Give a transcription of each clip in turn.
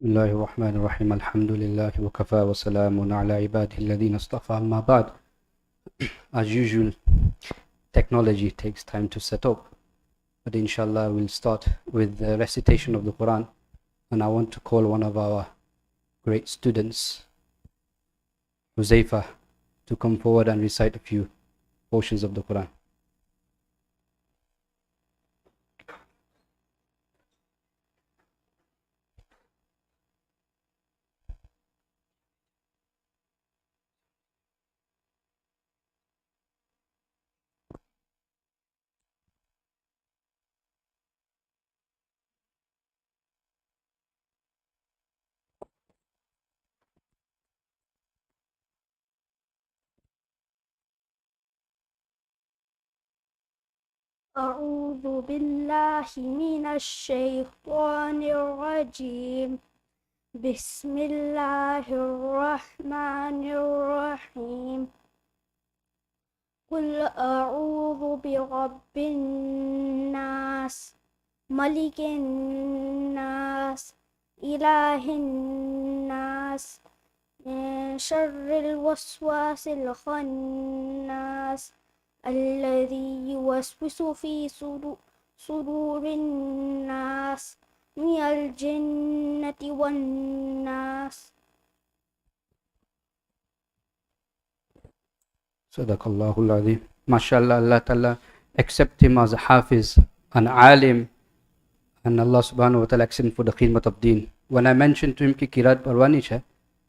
بسم الله الرحمن الرحيم الحمد لله وكفى وسلام على عباده الذين اصطفى أما بعد. As usual, technology takes time to set up, but inshallah we'll start with the recitation of the Quran, and I want to call one of our great students, Huzaifa, to come forward and recite a few portions of the Quran. أعوذ بالله من الشيطان الرجيم. بسم الله الرحمن الرحيم. قل أعوذ برب الناس ملك الناس إله الناس من شر الوسواس الخناس الذي يوسوس في صدور الناس من الجنة والناس. Sadaqallahul Azim. MashaAllah, Allah Ta'ala accept him as a Hafiz, an Alim, and Allah subhanahu wa ta'ala accept him for the khidmat of deen. When I mentioned to him ki Kirat Parwani hai,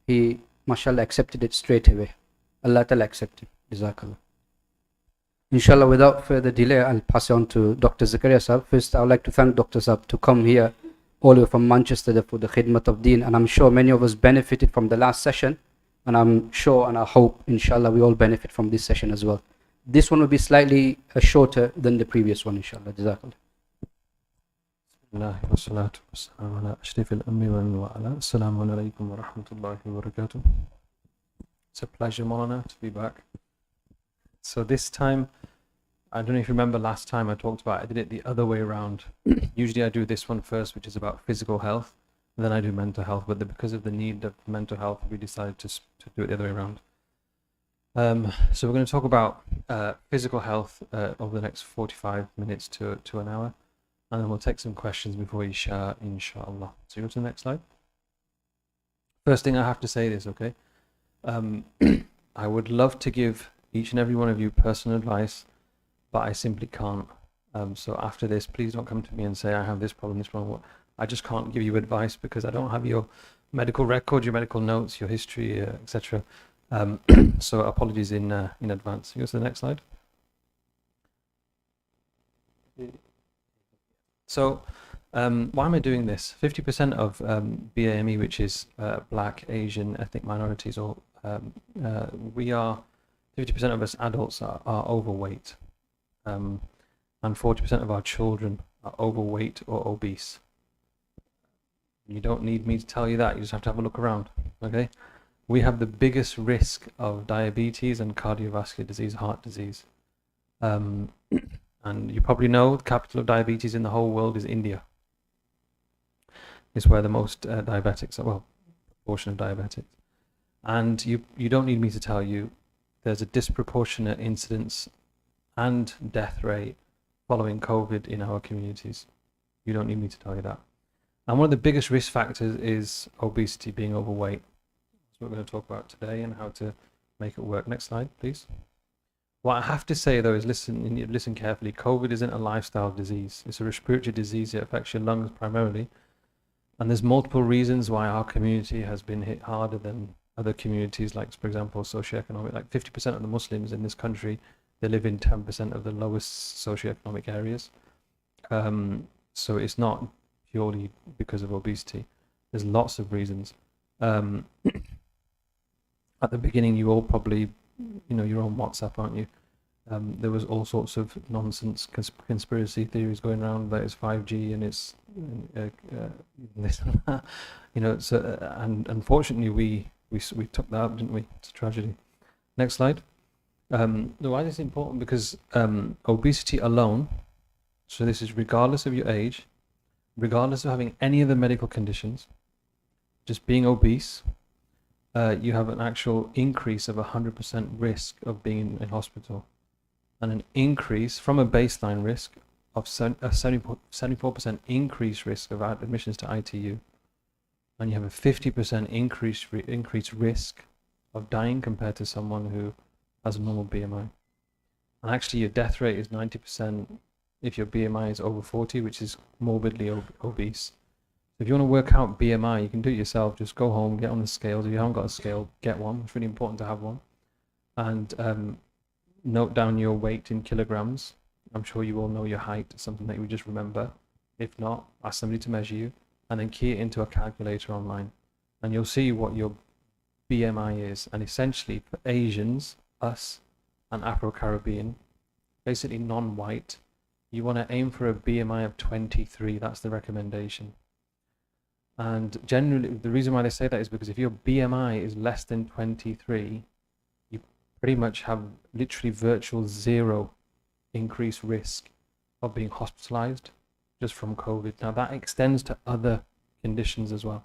he mashallah accepted it straight away. Allah Ta'ala accept him. Jazakallah. Inshallah, without further delay, I'll pass on to Dr. Zakariya Sahab. First, I would like to thank Dr. Sahab to come here all the way from Manchester for the khidmat of deen, and I'm sure many of us benefited from the last session, and I'm sure and I hope, inshallah, we all benefit from this session as well. This one will be slightly shorter than the previous one, inshallah. Jazakallah. الله والصلاة والسلام على أشرف الأنبياء وعلى السلام عليكم ورحمة الله وبركاته. It's a pleasure, Maulana, to be back. So this time, I don't know if you remember last time I talked about, I did it the other way around. Usually I do this one first, which is about physical health, and then I do mental health, but because of the need of mental health, we decided to do it the other way around. So we're going to talk about physical health over the next 45 minutes to an hour. And then we'll take some questions before Isha, inshallah. So you go to the next slide. First thing I have to say is, okay, I would love to give each and every one of you personal advice, but I simply can't. So after this, please don't come to me and say, I have this problem, this problem. I just can't give you advice because I don't have your medical record, your medical notes, your history, etc. So apologies in advance. You go to the next slide. So why am I doing this? 50% of BAME, which is black, Asian, ethnic minorities, or we are 50% of us adults are overweight, and 40% of our children are overweight or obese. You don't need me to tell you that, you just have to have a look around. Okay, we have the biggest risk of diabetes and cardiovascular disease, heart disease. And you probably know the capital of diabetes in the whole world is India. It's where the most diabetics are, well, proportion of diabetics. And you don't need me to tell you there's a disproportionate incidence and death rate following COVID in our communities. You don't need me to tell you that. And one of the biggest risk factors is obesity, being overweight. That's what we're going to talk about today and how to make it work. Next slide, please. What I have to say though is listen carefully. COVID isn't a lifestyle disease. It's a respiratory disease. It affects your lungs primarily. And there's multiple reasons why our community has been hit harder than other communities, like, for example, socioeconomic. Like 50% of the Muslims in this country, they live in 10% of the lowest socioeconomic areas. So it's not purely because of obesity. There's lots of reasons. At the beginning, you all probably, you're on WhatsApp, aren't you? There was all sorts of nonsense conspiracy theories going around that it's 5G and it's this and that. So and unfortunately we took that up, didn't we? It's a tragedy. Next slide. Why is this important? Because obesity alone, so this is regardless of your age, regardless of having any of the medical conditions, just being obese, you have an actual increase of 100% risk of being in hospital, and an increase from a baseline risk of a 74% increased risk of admissions to ITU, and you have a 50% increased risk of dying compared to someone who has a normal BMI. And actually your death rate is 90% if your BMI is over 40, which is morbidly obese. If you want to work out BMI, you can do it yourself. Just go home, get on the scales. If you haven't got a scale, get one. It's really important to have one. And note down your weight in kilograms. I'm sure you all know your height. It's something that you just remember. If not, ask somebody to measure you, and then key it into a calculator online. And you'll see what your BMI is. And essentially for Asians, us, and Afro-Caribbean, basically non-white, you want to aim for a BMI of 23. That's the recommendation. And generally, the reason why they say that is because if your BMI is less than 23, you pretty much have literally virtual zero increased risk of being hospitalized just from COVID. Now that extends to other conditions as well.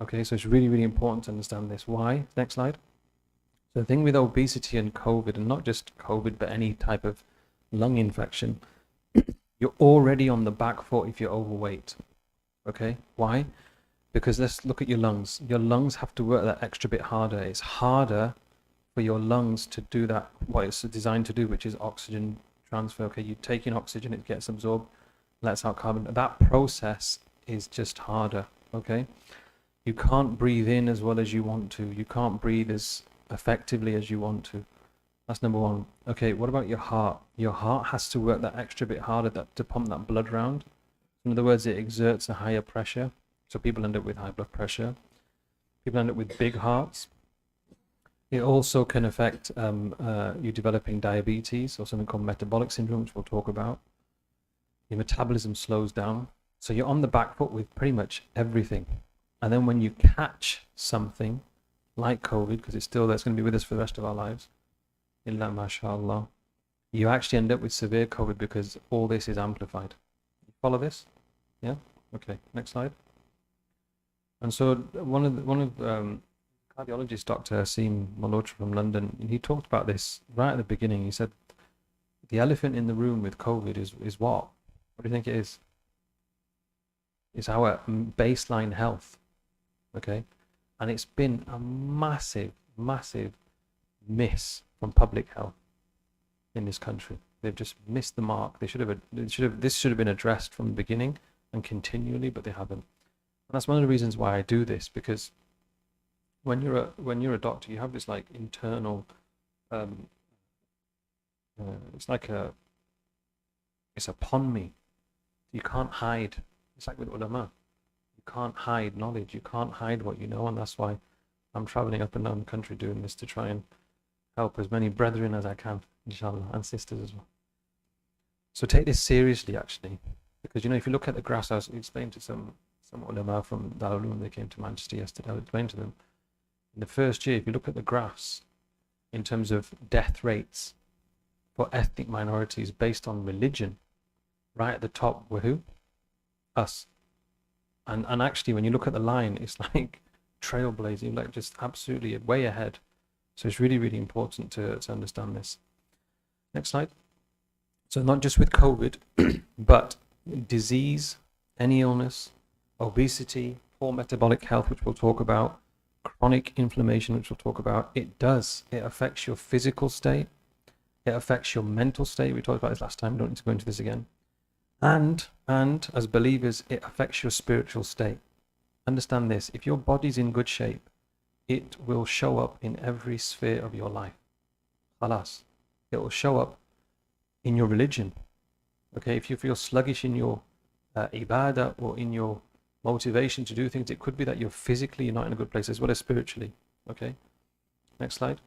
Okay, so it's really, really important to understand this. Why? Next slide. So the thing with obesity and COVID, and not just COVID, but any type of lung infection, you're already on the back foot if you're overweight. Okay, why? Because let's look at your lungs. Your lungs have to work that extra bit harder. It's harder for your lungs to do that, what it's designed to do, which is oxygen transfer. Okay, you take in oxygen, it gets absorbed, lets out carbon. That process is just harder. Okay, you can't breathe in as well as you want to. You can't breathe as effectively as you want to. That's number one. Okay, what about your heart? Your heart has to work that extra bit harder to pump that blood around. In other words, it exerts a higher pressure. So people end up with high blood pressure. People end up with big hearts. It also can affect you developing diabetes or something called metabolic syndrome, which we'll talk about. Your metabolism slows down. So you're on the back foot with pretty much everything. And then when you catch something like COVID, because it's still there, it's going to be with us for the rest of our lives, illa mashallah, you actually end up with severe COVID because all this is amplified. You follow this? Yeah? Okay, next slide. And so one of cardiologist, Dr. Asim Malhotra from London, he talked about this right at the beginning. He said, the elephant in the room with COVID is what? What do you think it is? It's our baseline health. Okay? And it's been a massive, massive miss from public health in this country. They've just missed the mark. This should have been addressed from the beginning and continually, but they haven't. And that's one of the reasons why I do this, because when you're a doctor, you have this like internal it's upon me. You can't hide. It's like with ulama. You can't hide knowledge. You can't hide what you know, and that's why I'm traveling up and down the country doing this to try and help as many brethren as I can, inshallah, and sisters as well. So take this seriously, actually, because if you look at the graphs, I was explaining to some ulama from Darul Uloom, they came to Manchester yesterday. I explained to them, in the first year, if you look at the graphs in terms of death rates for ethnic minorities based on religion, right at the top were who? Us. And actually, when you look at the line, it's like trailblazing, like just absolutely way ahead. So it's really, really important to understand this. Next slide. So not just with COVID, but disease, any illness, obesity, poor metabolic health, which we'll talk about, chronic inflammation, which we'll talk about. It affects your physical state. It affects your mental state. We talked about this last time. We don't need to go into this again. And as believers, it affects your spiritual state. Understand this. If your body's in good shape, it will show up in every sphere of your life. Khalas. It will show up in your religion. Okay, if you feel sluggish in your ibadah or in your motivation to do things, it could be that you're not in a good place as well as spiritually. Okay, next slide.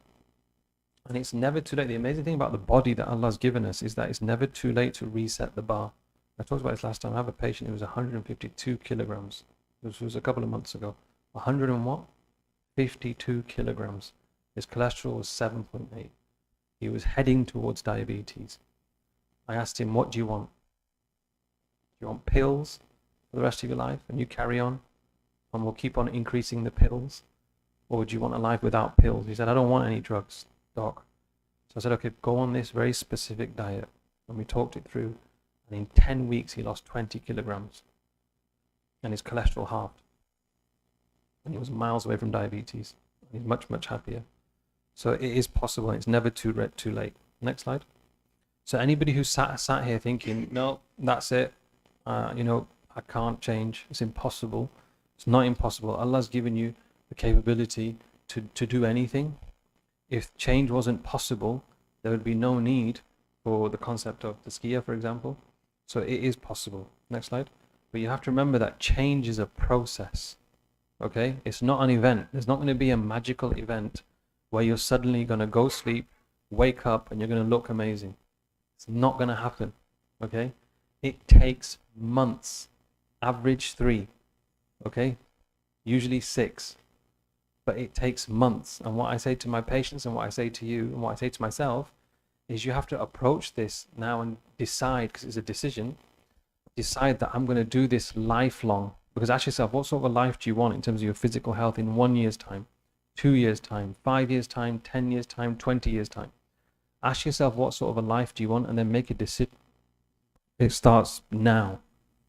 And it's never too late. The amazing thing about the body that Allah's given us is that it's never too late to reset the bar. I talked about this last time. I have a patient who was 152 kilograms. This was a couple of months ago. 52 kilograms. His cholesterol was 7.8. He was heading towards diabetes. I asked him, what do you want? Do you want pills for the rest of your life and you carry on and we'll keep on increasing the pills? Or would you want a life without pills? He said, I don't want any drugs, doc. So I said, okay, go on this very specific diet. And we talked it through. And in 10 weeks, he lost 20 kilograms. And his cholesterol halved. And he was miles away from diabetes. And he's much, much happier. So it is possible. It's never too late. Next slide. So anybody who sat here thinking, no, that's it. I can't change. It's impossible. It's not impossible. Allah's given you the capability to do anything. If change wasn't possible, there would be no need for the concept of tazkiyah, for example. So it is possible. Next slide. But you have to remember that change is a process. Okay? It's not an event. There's not going to be a magical event where you're suddenly going to go sleep, wake up, and you're going to look amazing. It's not going to happen. Okay? It takes months. Average 3. Okay? Usually 6. But it takes months. And what I say to my patients and what I say to you and what I say to myself is you have to approach this now and decide, because it's a decision, decide that I'm going to do this lifelong. Because ask yourself, what sort of a life do you want in terms of your physical health in 1 year's time, 2 years' time, 5 years' time, 10 years' time, 20 years' time? Ask yourself what sort of a life do you want and then make a decision. It starts now.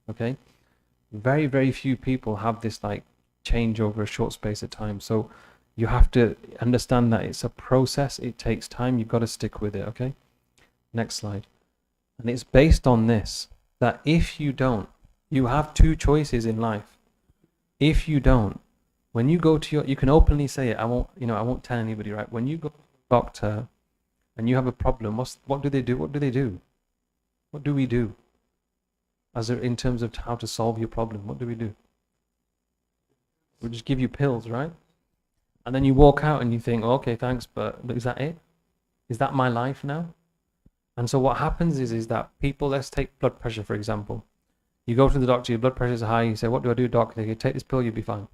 Okay? Very, very few people have this like change over a short space of time. So you have to understand that it's a process. It takes time. You've got to stick with it. Okay? Next slide. And it's based on this, that if you don't, you have 2 choices in life. If you don't, when you go to you can openly say it. I won't tell anybody, right? When you go to the doctor and you have a problem, what do they do? What do they do? What do we do? In terms of how to solve your problem, what do we do? We just give you pills, right? And then you walk out and you think, oh, okay, thanks, but is that it? Is that my life now? And so what happens is that people, let's take blood pressure, for example. You go to the doctor, your blood pressure is high, you say, what do I do, doc? They say, take this pill, you'll be fine.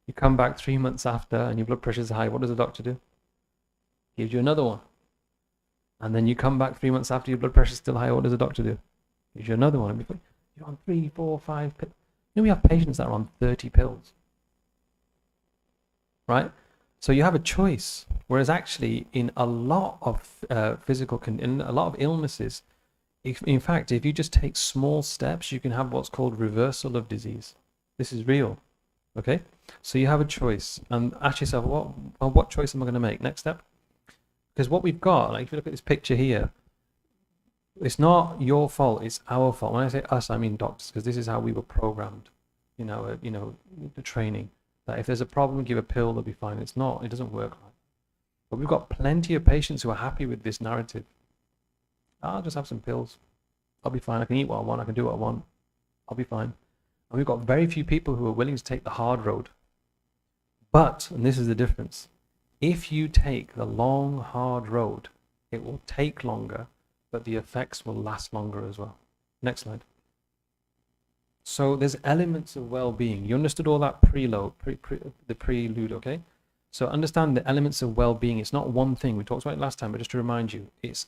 You come back 3 months after and your blood pressure is high, what does the doctor do? Gives you another one. And then you come back 3 months after your blood pressure is still high, what does the doctor do? Gives you another one. You're on 3, 4, 5 pills. We have patients that are on 30 pills. Right? So you have a choice. Whereas actually in a lot of in a lot of illnesses, in fact, if you just take small steps, you can have what's called reversal of disease. This is real. Okay? So you have a choice. And ask yourself, what choice am I going to make? Next step. Because what we've got, like if you look at this picture here, it's not your fault, it's our fault. When I say us, I mean doctors, because this is how we were programmed, the training. That if there's a problem, give a pill, they'll be fine. It's not. It doesn't work like that. But we've got plenty of patients who are happy with this narrative. I'll just have some pills. I'll be fine. I can eat what I want. I can do what I want. I'll be fine. And we've got very few people who are willing to take the hard road. But, and this is the difference, if you take the long, hard road, it will take longer, but the effects will last longer as well. Next slide. So there's elements of well-being. You understood all that the prelude, okay? So understand the elements of well-being. It's not one thing. We talked about it last time, but just to remind you, it's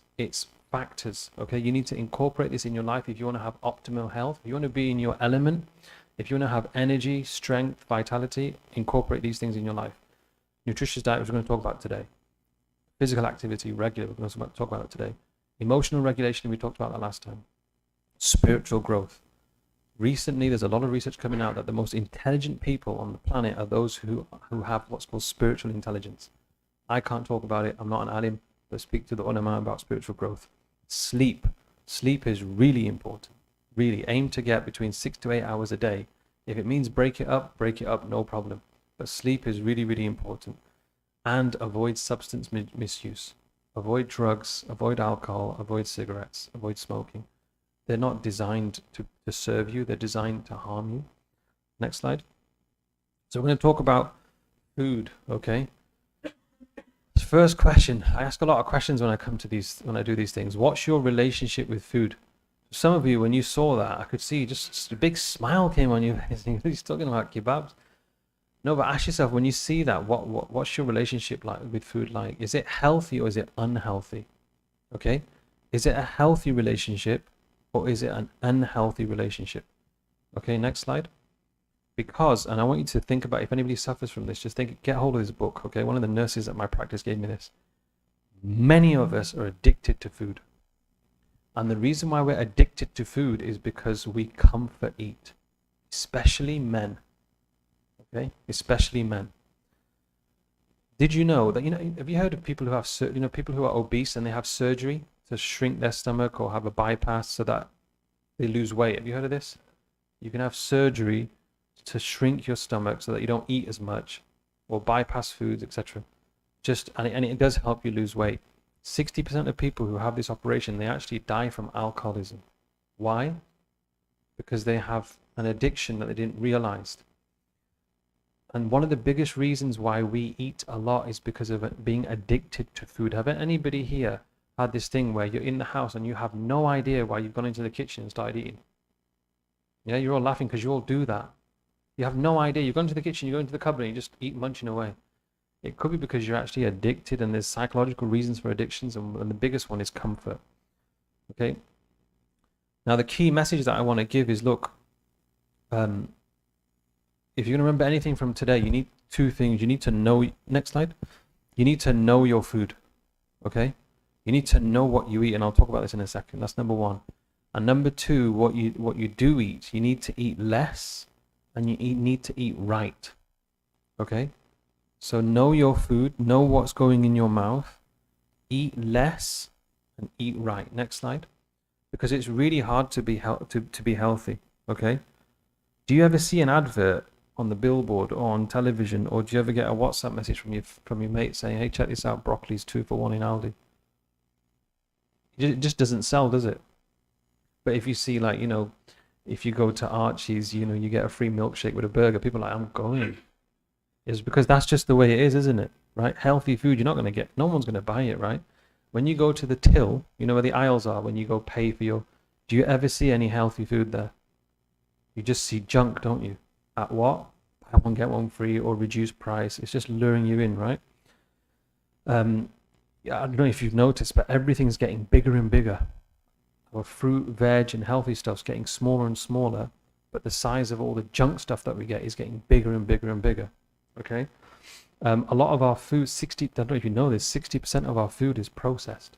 factors, okay? You need to incorporate this in your life if you want to have optimal health. If you want to be in your element, if you want to have energy, strength, vitality, incorporate these things in your life. Nutritious diet, which we're going to talk about today. Physical activity, regular, we're going to talk about it today. Emotional regulation, we talked about that last time. Spiritual growth. Recently, there's a lot of research coming out that the most intelligent people on the planet are those who have what's called spiritual intelligence. I can't talk about it. I'm not an alim, but speak to the ulama about spiritual growth. Sleep. Sleep is really important. Really, aim to get between 6 to 8 hours a day. If it means break it up, no problem. But sleep is really, really important. And avoid substance misuse. Avoid drugs, avoid alcohol, avoid cigarettes, avoid smoking. They're not designed to serve you, they're designed to harm you. Next slide. So we're going to talk about food, okay? First question, I ask a lot of questions when I do these things. What's your relationship with food? Some of you, when you saw that, I could see just a big smile came on your face. He's talking about kebabs. No, but ask yourself, when you see that, what's your relationship like with food like? Is it healthy or is it unhealthy? Okay? Is it a healthy relationship or is it an unhealthy relationship? Okay, next slide. Because, and I want you to think about, if anybody suffers from this, just think, get hold of this book, okay? One of the nurses at my practice gave me this. Many of us are addicted to food. And the reason why we're addicted to food is because we comfort eat, especially men, okay? Especially men. Did you know that, have you heard of people who have, people who are obese and they have surgery to shrink their stomach or have a bypass so that they lose weight? Have you heard of this? You can have surgery to shrink your stomach so that you don't eat as much, or bypass foods, etc. And it does help you lose weight. 60% of people who have this operation, they actually die from alcoholism. Why? Because they have an addiction that they didn't realize. And one of the biggest reasons why we eat a lot is because of being addicted to food. Have anybody here had this thing where you're in the house and you have no idea why you've gone into the kitchen and started eating? Yeah, you're all laughing because you all do that. You have no idea. You go into the kitchen, you go into the cupboard, and you just eat munching away. It could be because you're actually addicted, and there's psychological reasons for addictions, and the biggest one is comfort. Okay? Now, the key message that I want to give is, look, if you're going to remember anything from today, you need two things. You need to know, next slide. You need to know your food. Okay? You need to know what you eat, and I'll talk about this in a second. That's number one. And number two, what you do eat, you need to eat less, and you need to eat right. Okay? So know your food, know what's going in your mouth, eat less, and eat right. Next slide. Because it's really hard to be healthy. Okay? Do you ever see an advert on the billboard or on television, or do you ever get a WhatsApp message from your mate saying, "Hey, check this out, broccoli's 2 for 1 in Aldi"? It just doesn't sell, does it? But if you see, like, if you go to Archie's, you get a free milkshake with a burger, people are like, I'm going. It's because that's just the way it is, isn't it? Right? Healthy food, you're not going to get, no one's going to buy it, right? When you go to the till, where the aisles are, when you go pay for do you ever see any healthy food there? You just see junk, don't you? At what? Buy one, get one free, or reduced price. It's just luring you in, right? I don't know if you've noticed, but everything's getting bigger and bigger. Our fruit, veg, and healthy stuff's getting smaller and smaller, but the size of all the junk stuff that we get is getting bigger and bigger and bigger. Okay? A lot of our food, I don't know if you know this, 60% of our food is processed,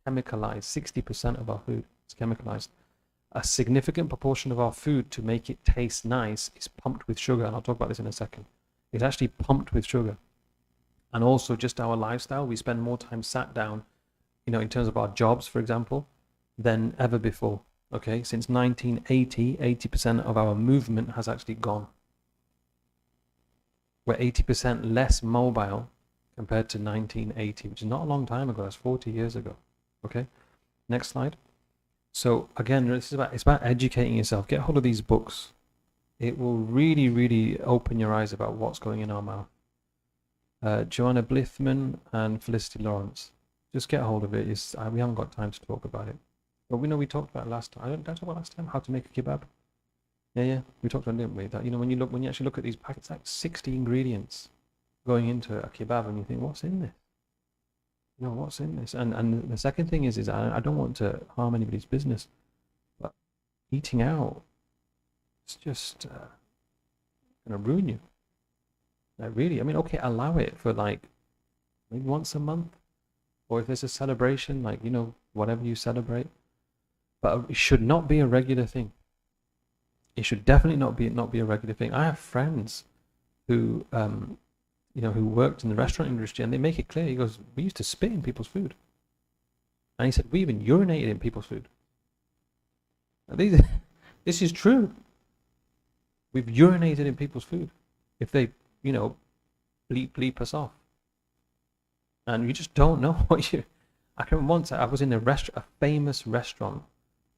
chemicalized. 60% of our food is chemicalized. A significant proportion of our food, to make it taste nice, is pumped with sugar, and I'll talk about this in a second. It's actually pumped with sugar. And also just our lifestyle, we spend more time sat down, in terms of our jobs, for example, than ever before. Okay, since 1980, 80% of our movement has actually gone. We're 80% less mobile compared to 1980, which is not a long time ago. That's 40 years ago. Okay, next slide. So again, it's about educating yourself. Get hold of these books. It will really, really open your eyes about what's going in our mouth. Joanna Blithman and Felicity Lawrence. Just get hold of it. We haven't got time to talk about it. But we talked about it last time. Did I talk about last time? How to make a kebab? Yeah. We talked about it, didn't we? That, when you actually look at these packets, like 60 ingredients going into a kebab, and you think, what's in this? What's in this? And the second thing is I don't want to harm anybody's business, but eating out, it's just going to ruin you. Like, really, okay, allow it for like maybe once a month, or if there's a celebration, like, whatever you celebrate. But it should not be a regular thing. It should definitely not be a regular thing. I have friends who, who worked in the restaurant industry, and they make it clear. He goes, we used to spit in people's food. And he said, we even urinated in people's food. This is true. We've urinated in people's food. If they, bleep us off. And you just don't know what I can remember once I was in a famous restaurant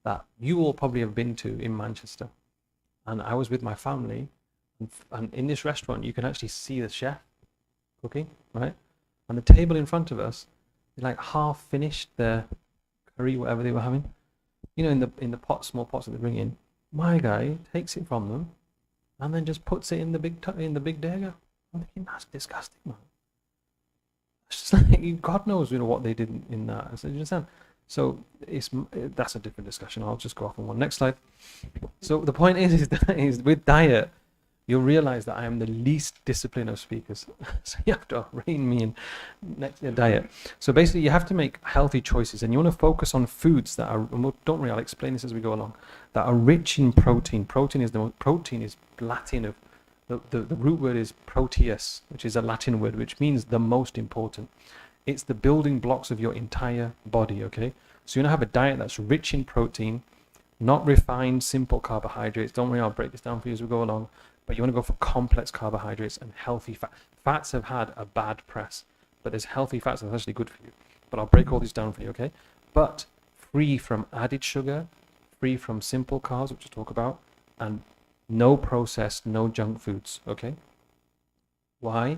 that you all probably have been to in Manchester. And I was with my family, and in this restaurant you can actually see the chef cooking, right? And the table in front of us, they like half finished their curry, whatever they were having. In the small pots that they bring in. My guy takes it from them, and then just puts it in the big dagger. I'm thinking, that's disgusting, man. It's just like, God knows, what they did in that. So you understand? So that's a different discussion. I'll just go off on one. Next slide. So the point is with diet, you'll realize that I am the least disciplined of speakers. So you have to rein me in next your diet. So basically, you have to make healthy choices, and you want to focus on foods that are. Don't worry, I'll explain this as we go along. That are rich in protein. Protein is Latin of the root word is proteus, which is a Latin word which means the most important. It's the building blocks of your entire body. Okay, so you want to have a diet that's rich in protein, not refined, simple carbohydrates. Don't worry, I'll break this down for you as we go along. But you want to go for complex carbohydrates and healthy fat. Fats have had a bad press, but there's healthy fats that's actually good for you. But I'll break all these down for you, okay? But free from added sugar, free from simple carbs, which we'll talk about, and no processed, no junk foods, okay? Why?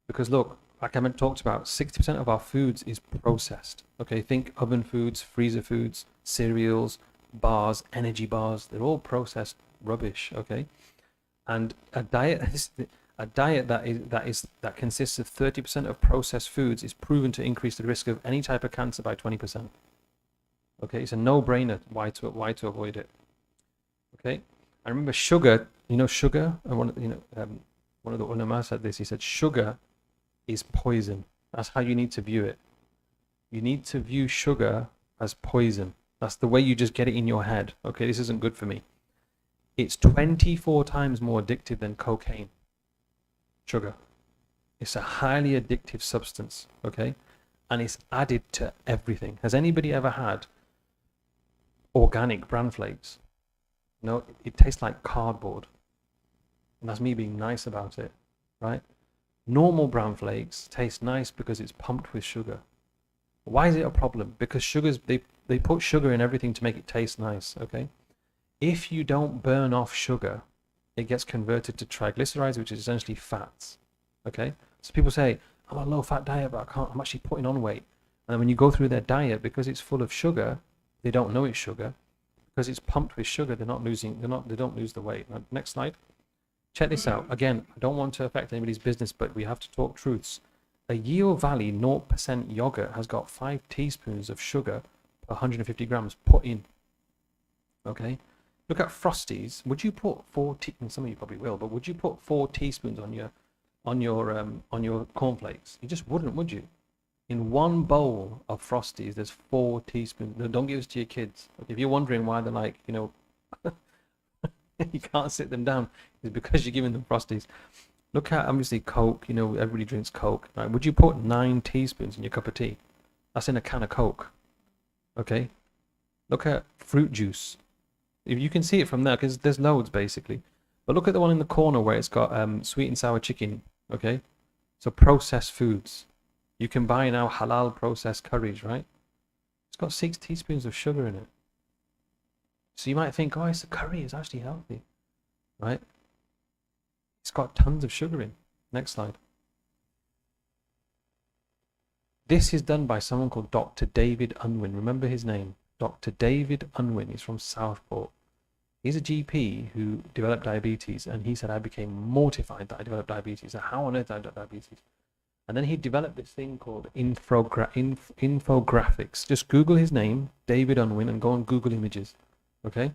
Because look, like I talked about, 60% of our foods is processed, okay? Think oven foods, freezer foods, cereals, bars, energy bars, they're all processed rubbish, okay? And a diet that consists of 30% of processed foods is proven to increase the risk of any type of cancer by 20%. Okay, it's a no-brainer why to avoid it. Okay, I remember sugar. You know sugar. One of the ulama said this. He said sugar is poison. That's how you need to view it. You need to view sugar as poison. That's the way you just get it in your head. Okay, this isn't good for me. It's 24 times more addictive than cocaine. Sugar. It's a highly addictive substance, okay? And it's added to everything. Has anybody ever had organic bran flakes? No, it tastes like cardboard. And that's me being nice about it, right? Normal bran flakes taste nice because it's pumped with sugar. Why is it a problem? Because they put sugar in everything to make it taste nice, okay? If you don't burn off sugar, it gets converted to triglycerides, which is essentially fats. Okay? So people say, I'm on a low-fat diet, but I'm actually putting on weight. And then when you go through their diet, because it's full of sugar, they don't know it's sugar. Because it's pumped with sugar, they don't lose the weight. Now, next slide. Check this out. Again, I don't want to affect anybody's business, but we have to talk truths. A Yeo Valley 0% yogurt has got 5 teaspoons of sugar per 150 grams put in. Okay? Look at Frosties. Would you put 4 some of you probably will, but would you put 4 teaspoons on your cornflakes? You just wouldn't, would you? In one bowl of Frosties, there's 4 teaspoons. No, don't give this to your kids. If you're wondering why they're like, you can't sit them down, it's because you're giving them Frosties. Look at obviously Coke. Everybody drinks Coke. Right? Would you put 9 teaspoons in your cup of tea? That's in a can of Coke. Okay. Look at fruit juice. If you can see it from there, because there's loads basically. But look at the one in the corner where it's got sweet and sour chicken. Okay, so processed foods. You can buy now halal processed curries, right? It's got 6 teaspoons of sugar in it. So you might think, oh, it's a curry. It's actually healthy, right? It's got tons of sugar in. Next slide. This is done by someone called Dr. David Unwin. Remember his name? Dr. David Unwin. He's from Southport. He's a GP who developed diabetes, and he said, I became mortified that I developed diabetes. So how on earth did I develop diabetes? And then he developed this thing called infographics. Just Google his name, David Unwin, and go on Google Images, okay?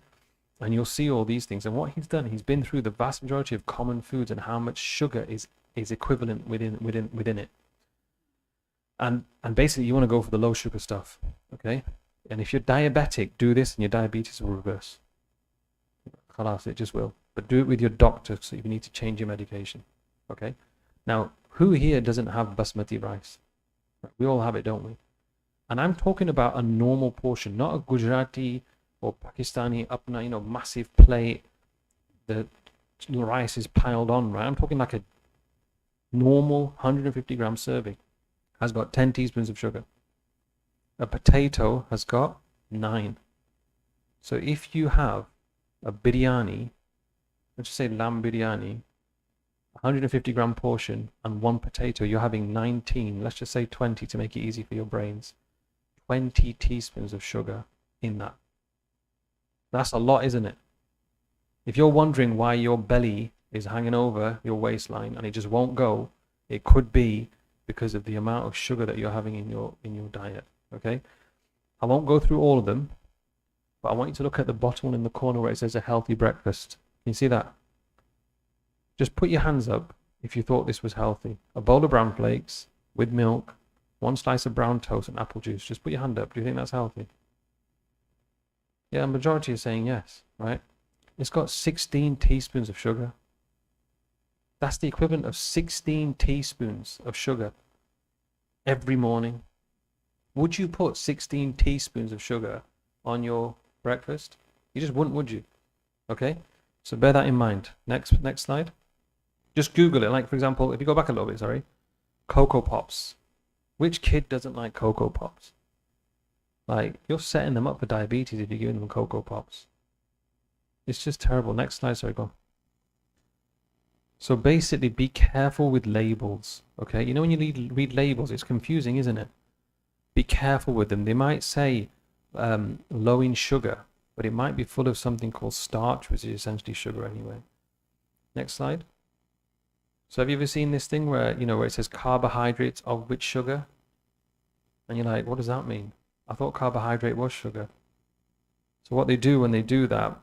And you'll see all these things. And what he's done, he's been through the vast majority of common foods and how much sugar is equivalent within it. And basically, you want to go for the low sugar stuff, okay? And if you're diabetic, do this and your diabetes will reverse. Khalas, it just will. But do it with your doctor, so if you need to change your medication, okay? Now, who here doesn't have basmati rice? We all have it, don't we? And I'm talking about a normal portion, not a Gujarati or Pakistani apna, massive plate. The rice is piled on, right? I'm talking like a normal 150 gram serving. Has got 10 teaspoons of sugar. A potato has got 9. So if you have a biryani, let's just say lamb biryani, 150 gram portion and 1 potato, you're having 19, let's just say 20 to make it easy for your brains. 20 teaspoons of sugar in that. That's a lot, isn't it? If you're wondering why your belly is hanging over your waistline and it just won't go, it could be because of the amount of sugar that you're having in your diet. Okay, I won't go through all of them, but I want you to look at the bottom one in the corner where it says a healthy breakfast. Can you see that? Just put your hands up if you thought this was healthy. A bowl of brown flakes with milk, 1 slice of brown toast and apple juice. Just put your hand up. Do you think that's healthy? Yeah, a majority are saying yes, right? It's got 16 teaspoons of sugar. That's the equivalent of 16 teaspoons of sugar every morning. Would you put 16 teaspoons of sugar on your breakfast? You just wouldn't, would you? Okay, so bear that in mind. Next slide. Just Google it. Like, for example, if you go back a little bit, sorry, Cocoa Pops. Which kid doesn't like Cocoa Pops? Like, you're setting them up for diabetes if you're giving them Cocoa Pops. It's just terrible. Next slide, sorry, go on. So basically, be careful with labels, okay? You know when you read labels, it's confusing, isn't it? Be careful with them. They might say low in sugar, but it might be full of something called starch, which is essentially sugar anyway. Next slide. So have you ever seen this thing where, you know, where it says carbohydrates of which sugar? And you're like, what does that mean? I thought carbohydrate was sugar. So what they do when they do that,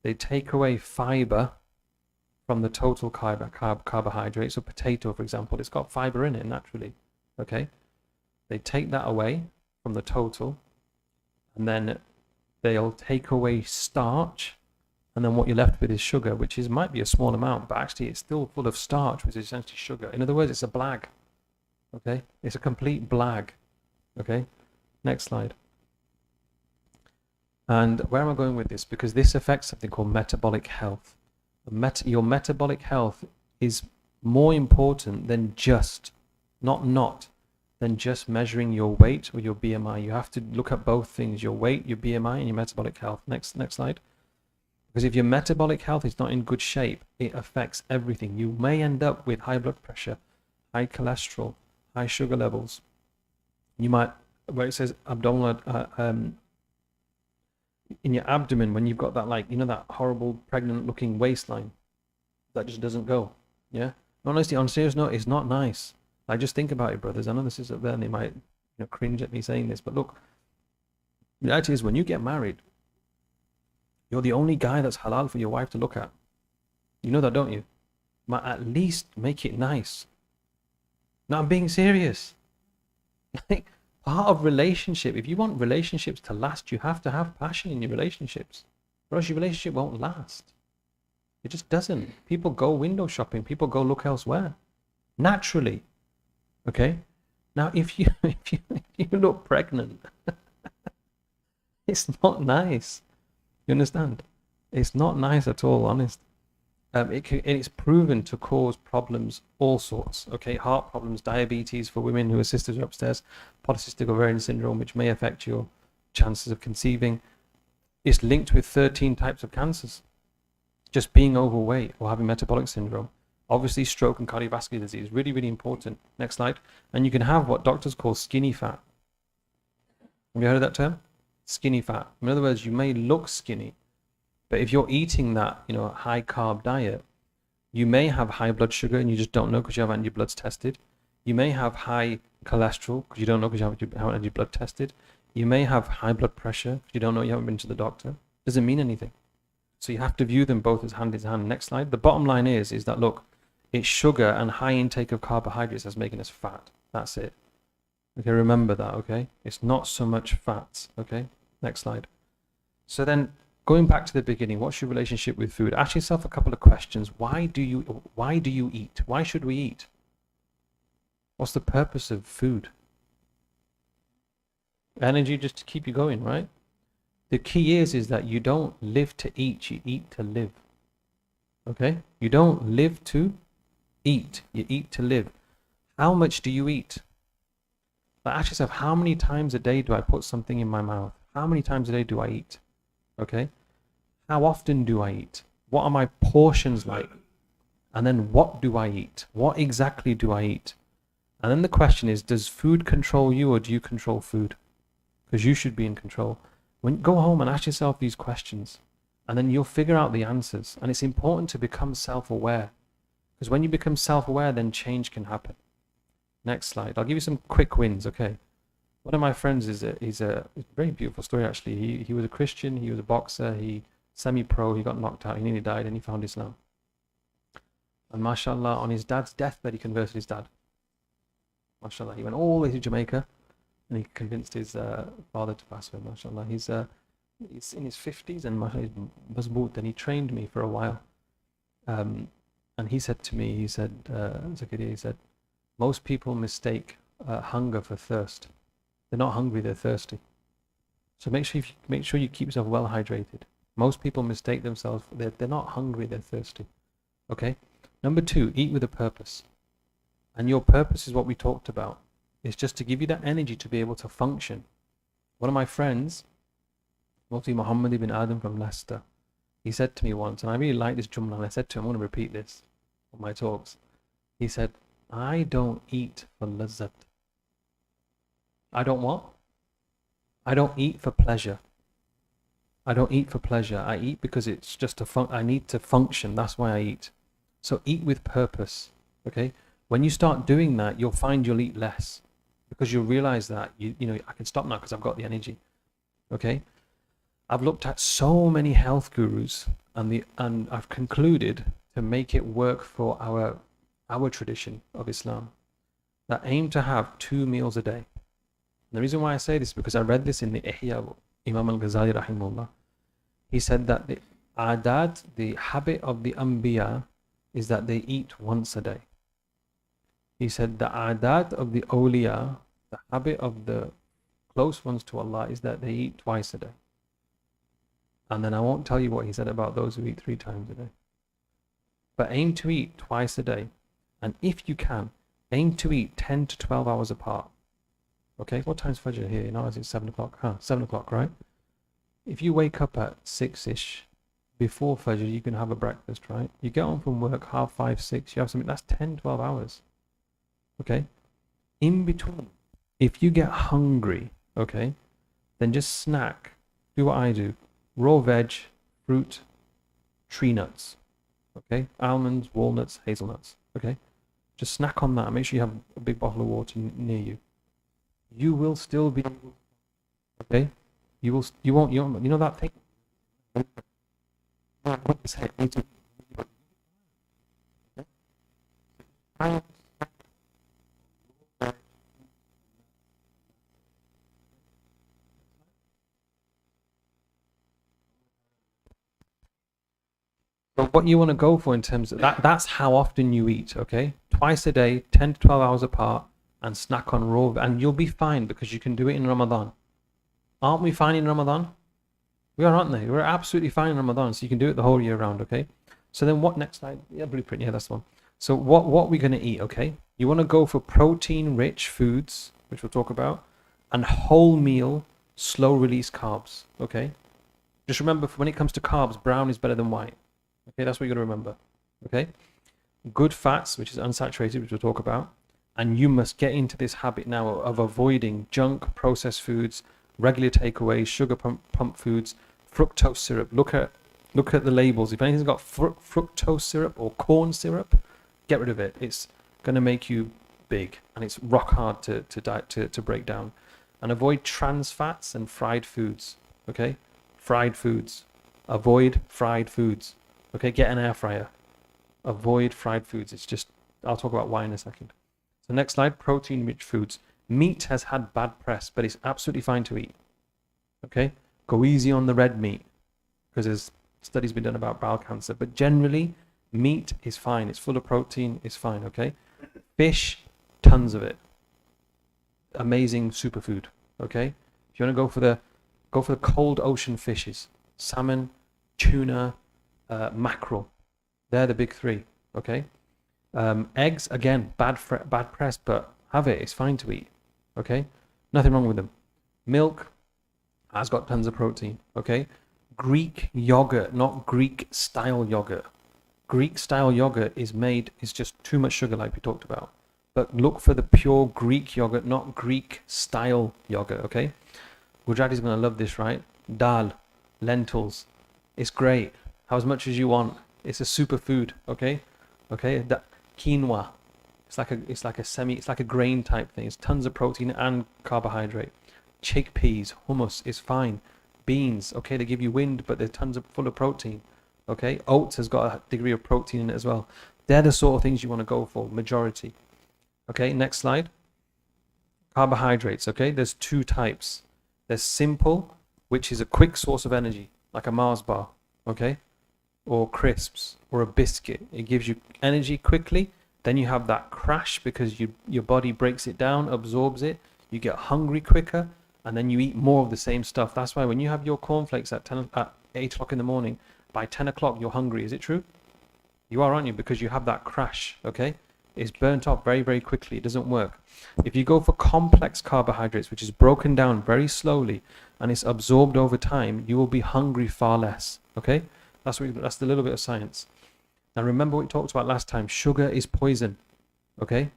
they take away fiber from the total carbohydrate. So potato, for example, it's got fiber in it naturally, okay? They take that away from the total, and then they'll take away starch, and then what you're left with is sugar, which might be a small amount, but actually it's still full of starch, which is essentially sugar. In other words, it's a blag, okay? It's a complete blag, okay? Next slide. And where am I going with this? Because this affects something called metabolic health. Your metabolic health is more important than just, than just measuring your weight or your BMI. You have to look at both things, your weight, your BMI, and your metabolic health. Next slide. Because if your metabolic health is not in good shape, it affects everything. You may end up with high blood pressure, high cholesterol, high sugar levels. You might, where it says abdominal, in your abdomen, when you've got that, like, you know, that horrible pregnant looking waistline that just doesn't go. Yeah. Honestly, on a serious note, it's not nice. Like, just think about it, brothers. I know this is up there and they might, you know, cringe at me saying this, but look, the reality is when you get married, you're the only guy that's halal for your wife to look at. You know that, don't you? But at least make it nice. No, I'm being serious. Like, part of relationship, if you want relationships to last, you have to have passion in your relationships, or else your relationship won't last. It just doesn't. People go window shopping. People go look elsewhere, naturally. Okay. Now, if you look pregnant, it's not nice. You understand? It's not nice at all, honest. It's proven to cause problems, all sorts. Okay, heart problems, diabetes for women who are sisters are upstairs, polycystic ovarian syndrome, which may affect your chances of conceiving. It's linked with 13 types of cancers. Just being overweight or having metabolic syndrome. Obviously, stroke and cardiovascular disease, really, really important. Next slide. And you can have what doctors call skinny fat. Have you heard of that term? Skinny fat. In other words, you may look skinny, but if you're eating that, you know, high carb diet, you may have high blood sugar and you just don't know because you haven't had your bloods tested. You may have high cholesterol because you don't know because you haven't had your blood tested. You may have high blood pressure because you don't know, you haven't been to the doctor. Doesn't mean anything. So you have to view them both as hand in hand. Next slide. The bottom line is that, look, it's sugar and high intake of carbohydrates that's making us fat. That's it. Okay, remember that, okay? It's not so much fats, okay? Next slide. So then, going back to the beginning, what's your relationship with food? Ask yourself a couple of questions. Why do you eat? Why should we eat? What's the purpose of food? Energy, just to keep you going, right? The key is that you don't live to eat, you eat to live. Okay? You don't live to eat, you eat to live. How much do you eat? Like, ask yourself, how many times a day do I put something in my mouth? How many times a day do I eat? Okay? How often do I eat? What are my portions like? And then what do I eat? What exactly do I eat? And then the question is, does food control you or do you control food? Because you should be in control. Go home and ask yourself these questions, and then you'll figure out the answers. And it's important to become self-aware, because when you become self-aware, then change can happen. Next slide. I'll give you some quick wins, okay? One of my friends he's a very beautiful story, actually. He was a Christian, he was a boxer, he semi-pro, he got knocked out, he nearly died, and he found Islam. And mashallah, on his dad's deathbed, he converted his dad. Mashallah, he went all the way to Jamaica and he convinced his father to pass away. Mashallah, he's in his 50s and mashallah, he's mazboot, and he trained me for a while. And he said to me, Zakariya, he said, most people mistake hunger for thirst. They're not hungry, they're thirsty. So make sure you keep yourself well hydrated. Most people mistake themselves, they're not hungry, they're thirsty. Okay? Number 2, eat with a purpose. And your purpose is what we talked about. It's just to give you that energy to be able to function. One of my friends, Mufti Muhammad ibn Adam from Leicester, he said to me once, and I really like this jumla, and I said to him, I want to repeat this on my talks. He said, I don't eat for lazzat. I don't what? I don't eat for pleasure. I don't eat for pleasure. I eat because it's just I need to function. That's why I eat. So eat with purpose. Okay? When you start doing that, you'll find you'll eat less, because you'll realize that you know, I can stop now because I've got the energy. Okay? I've looked at so many health gurus and I've concluded to make it work for our tradition of Islam that aim to have 2 meals a day. And the reason why I say this is because I read this in the Ihya of Imam al-Ghazali rahimahullah. He said that the adad, the habit of the Anbiya, is that they eat once a day. He said the adad of the awliya, the habit of the close ones to Allah, is that they eat twice a day. And then I won't tell you what he said about those who eat 3 times a day. But aim to eat twice a day. And if you can, aim to eat 10 to 12 hours apart. Okay, what time's Fajr here? You know, it's 7 o'clock. 7 o'clock, right? If you wake up at 6-ish, before Fajr, you can have a breakfast, right? You get home from work, 5:30, 6, you have something, that's 10, 12 hours. Okay? In between, if you get hungry, okay, then just snack. Do what I do. Raw veg, fruit, tree nuts. Okay? Almonds, walnuts, hazelnuts. Okay? Just snack on that. Make sure you have a big bottle of water near you. You will still be, okay? You won't, you know that thing? But what you want to go for in terms of that's how often you eat, okay? Twice a day, 10 to 12 hours apart, and snack on raw, and you'll be fine because you can do it in Ramadan. Aren't we fine in Ramadan? We are, aren't they? We're absolutely fine in Ramadan, so you can do it the whole year round, okay? So then what next slide? Yeah, blueprint, yeah, that's the one. So what we're going to eat, okay? You want to go for protein-rich foods, which we'll talk about, and whole meal, slow-release carbs, okay? Just remember, when it comes to carbs, brown is better than white. Okay, that's what you got to remember, okay? Good fats, which is unsaturated, which we'll talk about. And you must get into this habit now of avoiding junk, processed foods, regular takeaways, sugar pump foods, fructose syrup. Look at the labels. If anything's got fructose syrup or corn syrup, get rid of it. It's going to make you big, and it's rock hard to break down. And avoid trans fats and fried foods. Okay, fried foods. Avoid fried foods. Okay, get an air fryer. Avoid fried foods. It's just, I'll talk about why in a second. So next slide, protein-rich foods. Meat has had bad press, but it's absolutely fine to eat. Okay? Go easy on the red meat, because there's studies been done about bowel cancer. But generally, meat is fine. It's full of protein. It's fine, okay? Fish, tons of it. Amazing superfood, okay? If you want to go for the cold ocean fishes, salmon, tuna, mackerel. They're the big 3, okay? Eggs, again, bad press, but have it. It's fine to eat. Okay? Nothing wrong with them. Milk has got tons of protein. Okay? Greek yogurt, not Greek style yogurt. Greek style yogurt is just too much sugar, like we talked about. But look for the pure Greek yogurt, not Greek style yogurt. Okay? Gujarati's going to love this, right? Dal, lentils. It's great. Have as much as you want. It's a superfood. Okay? Okay? Quinoa, it's like a grain type thing. It's tons of protein and carbohydrate. Chickpeas, hummus is fine. Beans, okay, they give you wind, but they're full of protein. Okay, oats has got a degree of protein in it as well. They're the sort of things you want to go for, majority. Okay, next slide. Carbohydrates, okay? There's two types. There's simple, which is a quick source of energy, like a Mars bar, okay? Or crisps, or a biscuit. It gives you energy quickly. Then you have that crash because your body breaks it down, absorbs it. You get hungry quicker, and then you eat more of the same stuff. That's why when you have your cornflakes at 8 o'clock in the morning, by 10 o'clock you're hungry. Is it true? You are, aren't you? Because you have that crash, okay? It's burnt off very, very quickly. It doesn't work. If you go for complex carbohydrates, which is broken down very slowly and it's absorbed over time, you will be hungry far less, okay? That's the little bit of science. Now remember what we talked about last time. Sugar is poison, okay?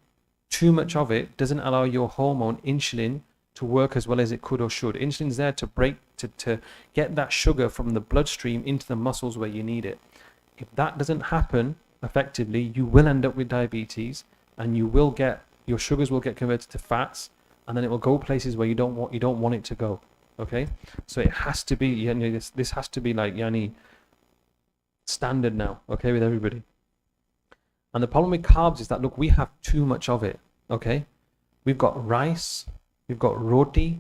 Too much of it doesn't allow your hormone insulin to work as well as it could or should. Insulin's there to get that sugar from the bloodstream into the muscles where you need it. If that doesn't happen effectively, you will end up with diabetes, and your sugars will get converted to fats, and then it will go places where you don't want it to go. Okay, so it has to be, this has to be like standard now, okay, with everybody. And the problem with carbs is that, look, we have too much of it. Okay, we've got rice, we've got roti,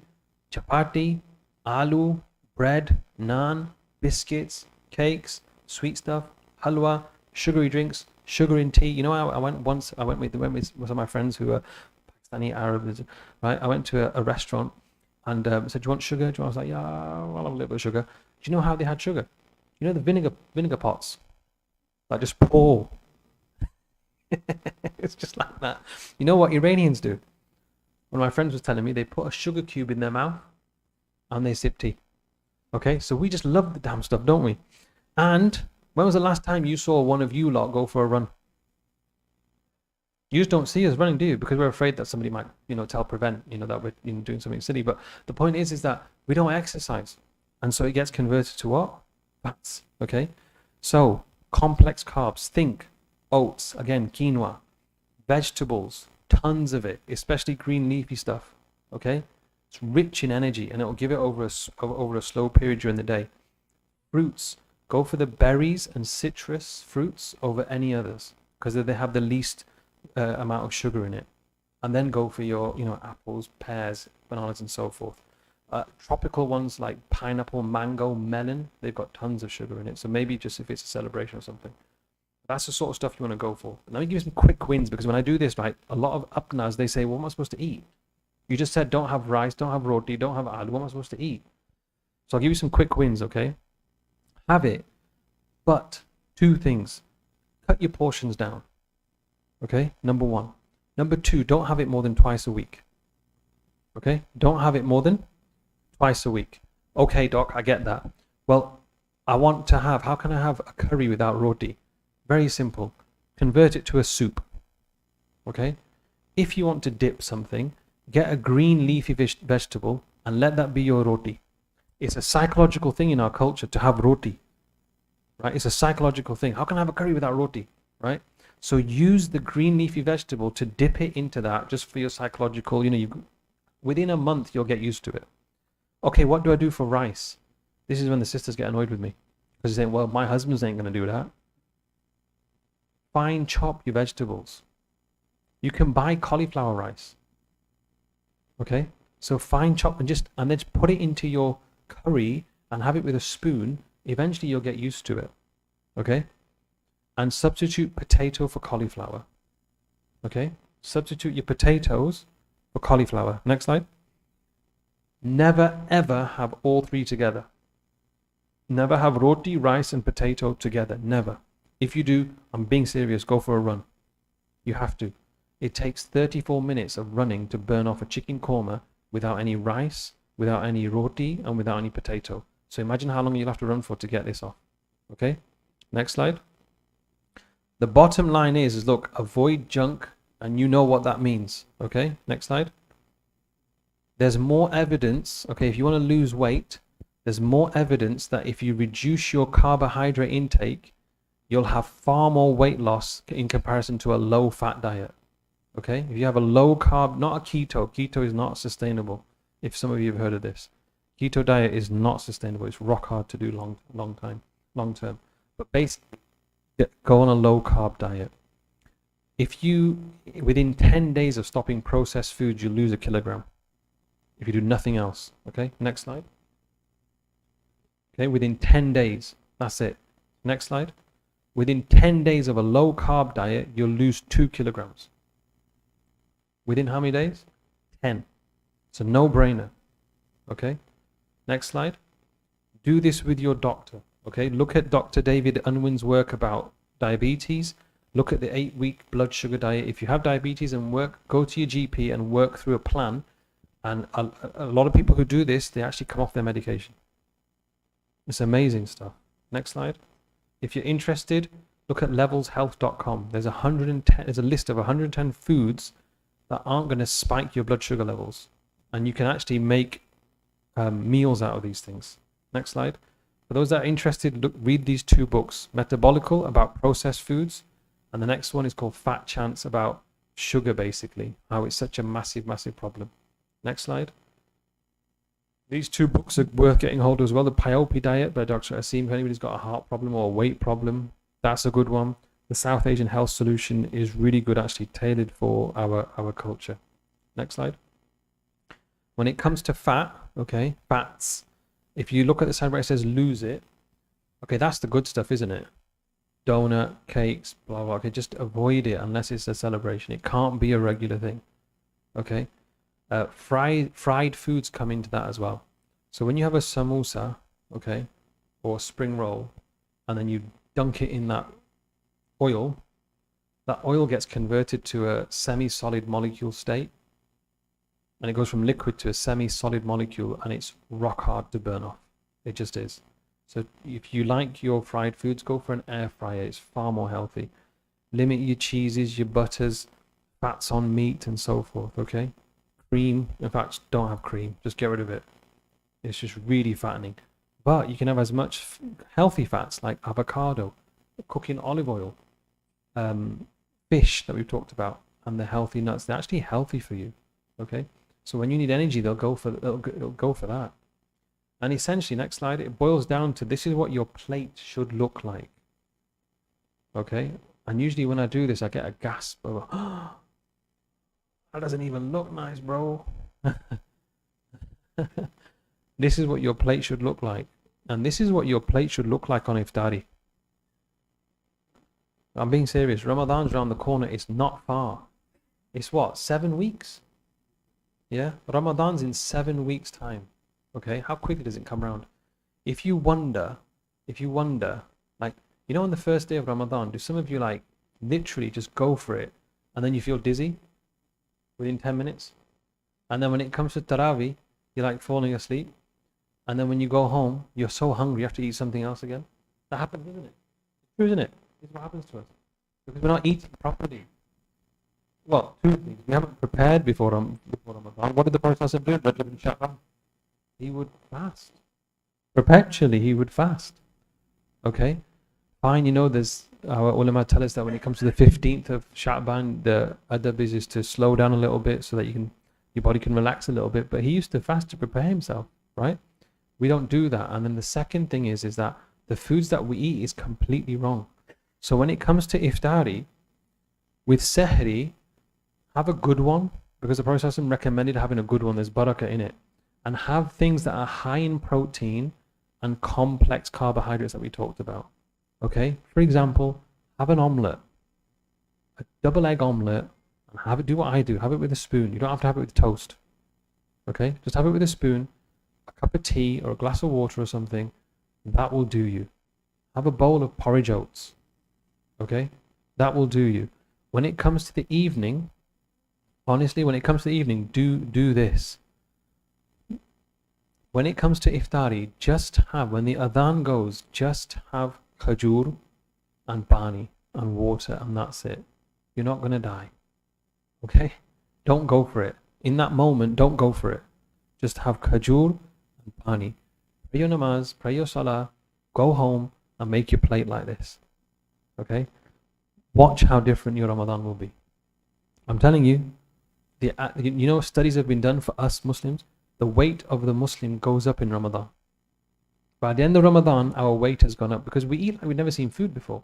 chapati, aloo, bread, naan, biscuits, cakes, sweet stuff, halwa, sugary drinks, sugar in tea. You know, I went with some of my friends who are Pakistani Arabs, right? I went to a restaurant and said, "Do you want sugar?" I was like, "Yeah, I'll have a little bit of sugar." Do you know how they had sugar? You know the vinegar pots, like just pour. It's just like that. You know what Iranians do? One of my friends was telling me they put a sugar cube in their mouth and they sip tea. Okay, so we just love the damn stuff, don't we? And when was the last time you saw one of you lot go for a run? You just don't see us running, do you? Because we're afraid that somebody might, prevent, that we're doing something silly. But the point is that we don't exercise. And so it gets converted to what? Fats, okay? So, complex carbs, think oats, again, quinoa, vegetables, tons of it, especially green leafy stuff, okay? It's rich in energy, and it will give it over a slow period during the day. Fruits, go for the berries and citrus fruits over any others because they have the least amount of sugar in it. And then go for your, apples, pears, bananas, and so forth. Tropical ones like pineapple, mango, melon, they've got tons of sugar in it. So maybe just if it's a celebration or something. That's the sort of stuff you want to go for. Let me give you some quick wins, because when I do this, right, a lot of upnas, they say, what am I supposed to eat? You just said don't have rice, don't have roti, don't have aloo. What am I supposed to eat? So I'll give you some quick wins, okay? Have it, but two things. Cut your portions down, okay? Number one. Number two, don't have it more than twice a week, okay? Don't have it more than twice a week. Okay, doc, I get that. Well, how can I have a curry without roti? Very simple. Convert it to a soup, okay? If you want to dip something, get a green leafy vegetable and let that be your roti. It's a psychological thing in our culture to have roti, right? It's a psychological thing. How can I have a curry without roti, right? So use the green leafy vegetable to dip it into that, just for your psychological, within a month, you'll get used to it. Okay, what do I do for rice? This is when the sisters get annoyed with me, because they're saying, well, my husband's ain't going to do that. Fine chop your vegetables. You can buy cauliflower rice. Okay? So fine chop and then just put it into your curry and have it with a spoon. Eventually you'll get used to it. Okay? And substitute potato for cauliflower. Okay? Substitute your potatoes for cauliflower. Next slide. Never ever have all three together. Never have roti, rice and potato together. Never. If you do, I'm being serious, go for a run. You have to. It takes 34 minutes of running to burn off a chicken korma without any rice, without any roti, and without any potato. So imagine how long you'll have to run for to get this off. Okay? Next slide. The bottom line is look, avoid junk, and you know what that means. Okay? Next slide. There's more evidence, okay, if you want to lose weight, there's more evidence that if you reduce your carbohydrate intake, you'll have far more weight loss in comparison to a low-fat diet. Okay? If you have a low-carb, not a keto is not sustainable. If some of you have heard of this. Keto diet is not sustainable. It's rock hard to do long term. But basically, go on a low-carb diet. If you, within 10 days of stopping processed foods, you lose 1 kilogram. If you do nothing else. Okay, next slide. Okay, within 10 days, that's it. Next slide. Within 10 days of a low carb diet, you'll lose 2 kilograms. Within how many days? 10. It's a no-brainer. Okay, next slide. Do this with your doctor. Okay, look at Dr. David Unwin's work about diabetes. Look at the 8-week blood sugar diet. If you have diabetes and go to your GP and work through a plan. And a lot of people who do this, they actually come off their medication. It's amazing stuff. Next slide. If you're interested, look at levelshealth.com. There's a list of 110 foods that aren't going to spike your blood sugar levels. And you can actually make meals out of these things. Next slide. For those that are interested, read these 2 books. Metabolical, about processed foods. And the next one is called Fat Chance, about sugar, basically. How it's such a massive, massive problem. Next slide. These 2 books are worth getting hold of as well. The Peyote Diet by Dr. Asim, if anybody's got a heart problem or a weight problem, that's a good one. The South Asian Health Solution is really good, actually tailored for our culture. Next slide. When it comes to fat, okay, fats, if you look at the side where it says lose it, okay, that's the good stuff, isn't it? Donut, cakes, blah, blah, okay, just avoid it unless it's a celebration. It can't be a regular thing, okay? Fried foods come into that as well. So when you have a samosa, okay, or a spring roll, and then you dunk it in that oil gets converted to a semi-solid molecule state, and it goes from liquid to a semi-solid molecule, and it's rock hard to burn off. It just is. So if you like your fried foods, go for an air fryer. It's far more healthy. Limit your cheeses, your butters, fats on meat, and so forth, okay? Cream, in fact, don't have cream. Just get rid of it. It's just really fattening. But you can have as much healthy fats like avocado, cooking olive oil, fish that we've talked about, and the healthy nuts. They're actually healthy for you, okay? So when you need energy, they'll go for that. And essentially, next slide, it boils down to this is what your plate should look like. Okay? And usually when I do this, I get a gasp of, oh, that doesn't even look nice, bro. This is what your plate should look like. And this is what your plate should look like on Iftari. I'm being serious. Ramadan's around the corner. It's not far. It's what? 7 weeks? Yeah? Ramadan's in 7 weeks' time. Okay, how quickly does it come around? If you wonder, like, you know, on the first day of Ramadan, do some of you like literally just go for it and then you feel dizzy within 10 minutes? And then when it comes to Taraweeh, you're like falling asleep. And then when you go home, you're so hungry, you have to eat something else again. That happens, isn't it? It's true, isn't it? This is what happens to us. Because we're not eating properly. Well, 2 things. We haven't prepared before Ramadan. What did the Prophet do? Rajab and Sha'ban. He would fast. Perpetually, he would fast. Okay? Fine, you know, there's our ulama tell us that when it comes to the 15th of Sha'ban, the adab is to slow down a little bit so that your body can relax a little bit. But he used to fast to prepare himself, right? We don't do that. And then the second thing is that the foods that we eat is completely wrong. So when it comes to iftari, with sehri, have a good one, because the Prophet recommended having a good one. There's barakah in it. And have things that are high in protein and complex carbohydrates that we talked about. Okay? For example, have an omelette, a double egg omelette, and do what I do. Have it with a spoon. You don't have to have it with toast. Okay? Just have it with a spoon, a cup of tea or a glass of water or something. That will do you. Have a bowl of porridge oats. Okay? That will do you. When it comes to the evening, honestly, when it comes to the evening, do this. When it comes to iftari, when the adhan goes, just have khajur and pani and water, and that's it. You're not going to die. Okay? Don't go for it. In that moment, don't go for it. Just have khajur and pani. Pray your namaz, pray your salah, go home and make your plate like this. Okay? Watch how different your Ramadan will be. I'm telling you, you know, studies have been done for us Muslims. The weight of the Muslim goes up in Ramadan. By the end of Ramadan, our weight has gone up because we eat like we've never seen food before.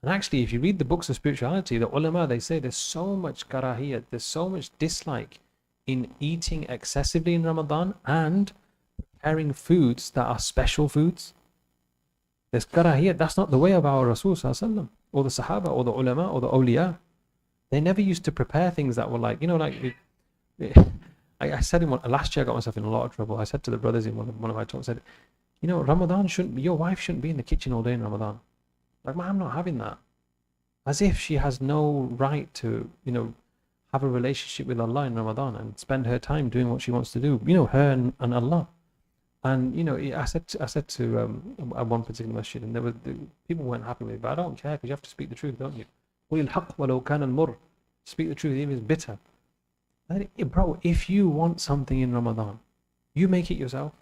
And actually, if you read the books of spirituality, the ulama, they say there's so much karahiyat, there's so much dislike in eating excessively in Ramadan and preparing foods that are special foods. There's karahiyat. That's not the way of our Rasul sallallahu or the Sahaba or the ulama or the awliya. They never used to prepare things that were like, I said last year I got myself in a lot of trouble. I said to the brothers in one of my talks, I said, Ramadan your wife shouldn't be in the kitchen all day in Ramadan. Like, I'm not having that. As if she has no right to, have a relationship with Allah in Ramadan and spend her time doing what she wants to do. Her and Allah. And I said to at one particular masjid, and people weren't happy with it, but I don't care because you have to speak the truth, don't you? Speak the truth, even if it's bitter. Bro, if you want something in Ramadan, you make it yourself.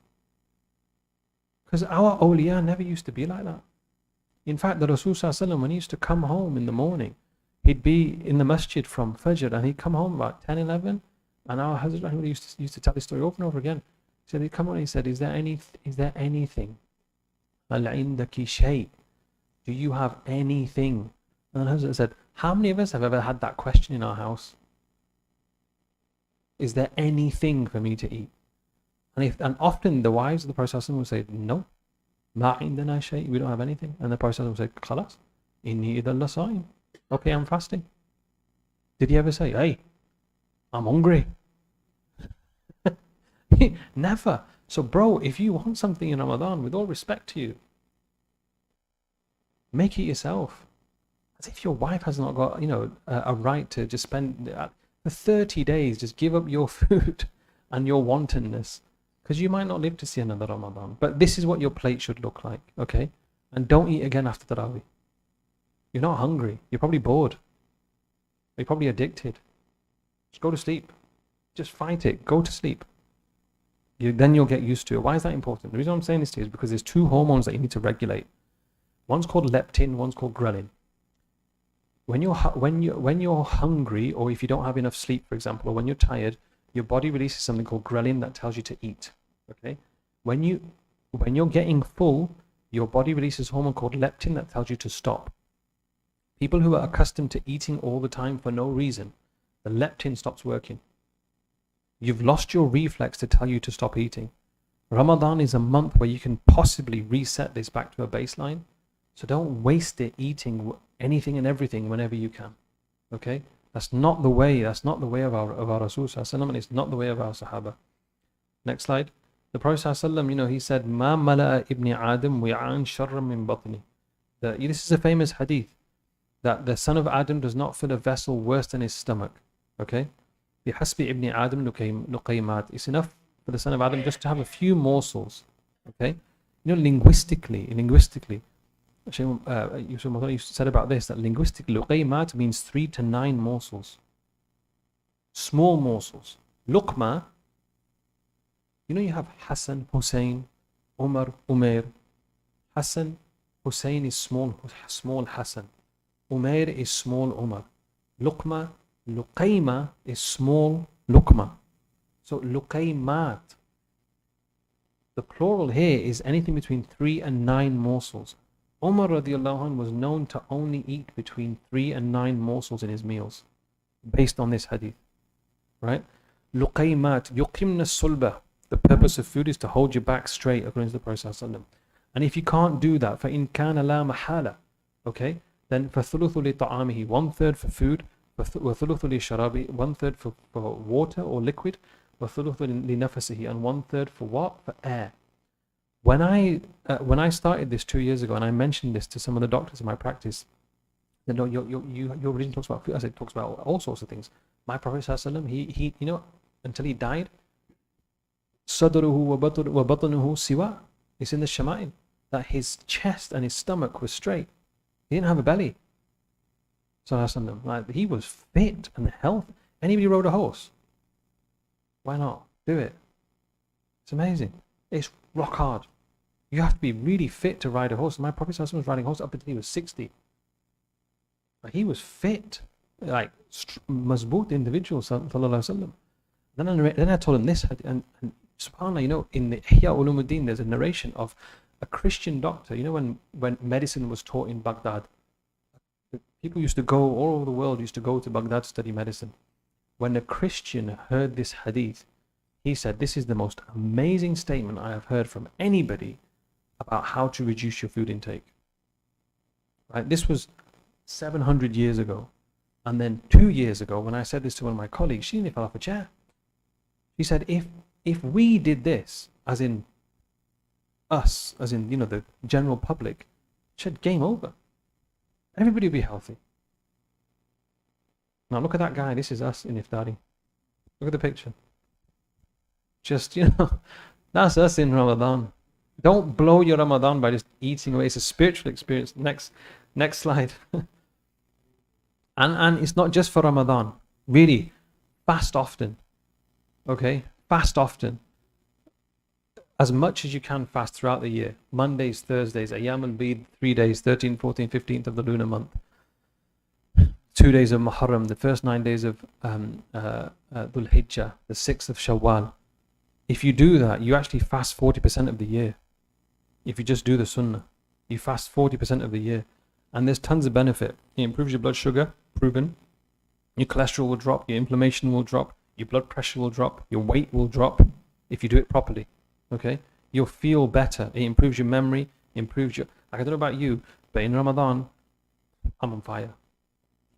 Because our awliya never used to be like that. In fact, the Rasul sallallahu, when he used to come home in the morning, he'd be in the masjid from Fajr and he'd come home about 10, 11, and our Hazrat used to tell this story over and over again. He said, he'd come on and he said, is there anything? Al indaki shay? Do you have anything? And the Hazrat said, how many of us have ever had that question in our house? Is there anything for me to eat? And often the wives of the Prophet will say, no, ma indana shay, we don't have anything. And the Prophet will say, khalas, inni idhan lasa'im. Okay, I'm fasting. Did he ever say, hey, I'm hungry? Never. So bro, if you want something in Ramadan, with all respect to you, make it yourself. As if your wife has not got, a right to just spend for 30 days, just give up your food and your wantonness, because you might not live to see another Ramadan. But this is what your plate should look like, okay? And don't eat again after Tarawih. You're not hungry. You're probably bored. You're probably addicted. Just go to sleep. Just fight it. Go to sleep. Then you'll get used to it. Why is that important? The reason I'm saying this to you is because there's two hormones that you need to regulate. One's called leptin, one's called ghrelin. When you're hungry, or if you don't have enough sleep, for example, or when you're tired, your body releases something called ghrelin that tells you to eat. Okay? When you're getting full, your body releases a hormone called leptin that tells you to stop. People who are accustomed to eating all the time for no reason, the leptin stops working. You've lost your reflex to tell you to stop eating. Ramadan is a month where you can possibly reset this back to a baseline. So don't waste it eating anything and everything whenever you can. Okay? That's not the way. That's not the way of our Rasul sallallahu, and it's not the way of our Sahaba. Next slide. The Prophet sallallahu, he said, "Ma mala'a ibn Adam wi'an sharran min batni." This is a famous hadith that the son of Adam does not fill a vessel worse than his stomach. Okay? بِحَسْبِ ibn Adam luqaymat. It's enough for the son of Adam just to have a few morsels. Okay? Linguistically, Yusuf Mahdani said about this that linguistically, luqaymat means 3 to 9 morsels. Small morsels. Luqma, you have Hassan, Hussein, Umar, Umair. Hassan, Hussein is small Hassan. Umair is small Umar. Luqma, Luqayma is small Luqma. So luqaymat. The plural here is anything between 3 and 9 morsels. Umar radiallahu anh was known to only eat between 3 and 9 morsels in his meals, based on this hadith. Right? Luqaymat, yuqimna sulba. The purpose of food is to hold your back straight, according to the Prophet ﷺ. And if you can't do that, فَإِن كَانَ لَا مَحَالَ, okay, then فَثُلُثُ لِطَعَامِهِ, 1/3 for food, وَثُلُثُ لِشَرَابِ, 1/3 for water or liquid, وَثُلُثُ لِنَفَسِهِ, and 1/3 for what? For air. When I started this 2 years ago, and I mentioned this to some of the doctors in my practice, they know your religion talks about food. I said it talks about all sorts of things. My Prophet ﷺ, he until he died, صدره وبطنه سوا. It's in the Shama'il that his chest and his stomach was straight. He didn't have a belly. Like, he was fit and healthy. Anybody rode a horse? Why not? Do it. It's amazing. It's rock hard. You have to be really fit to ride a horse. My Prophet ﷺ was riding a horse up until he was 60. Like, he was fit, like mazboot individual. Then I told him this, and subhanAllah, in the Ihya Ulumuddin, there's a narration of a Christian doctor. When medicine was taught in Baghdad, People used to go, all over the world used to go to Baghdad to study medicine. When a Christian heard this hadith, he said, this is the most amazing statement I have heard from anybody about how to reduce your food intake. Right? This was 700 years ago. And then 2 years ago, when I said this to one of my colleagues, she nearly fell off a chair. She said, if we did this, as in us, as in, the general public, she said, game over. Everybody would be healthy. Now look at that guy. This is us in Iftari. Look at the picture. Just, that's us in Ramadan. Don't blow your Ramadan by just eating away. It's a spiritual experience. Next slide. And it's not just for Ramadan. Really, fast often. Okay? Fast often. As much as you can fast throughout the year. Mondays, Thursdays, Ayyam al-Bid, 3 days, 13th, 14th, 15th of the lunar month. 2 days of Muharram, the first 9 days of Dhul Hijjah, the 6th of Shawwal. If you do that, you actually fast 40% of the year. If you just do the sunnah, you fast 40% of the year. And there's tons of benefit. It improves your blood sugar, proven. Your cholesterol will drop, your inflammation will drop, your blood pressure will drop, your weight will drop if you do it properly. Okay? You'll feel better. It improves your memory, improves your... I don't know about you, but in Ramadan, I'm on fire.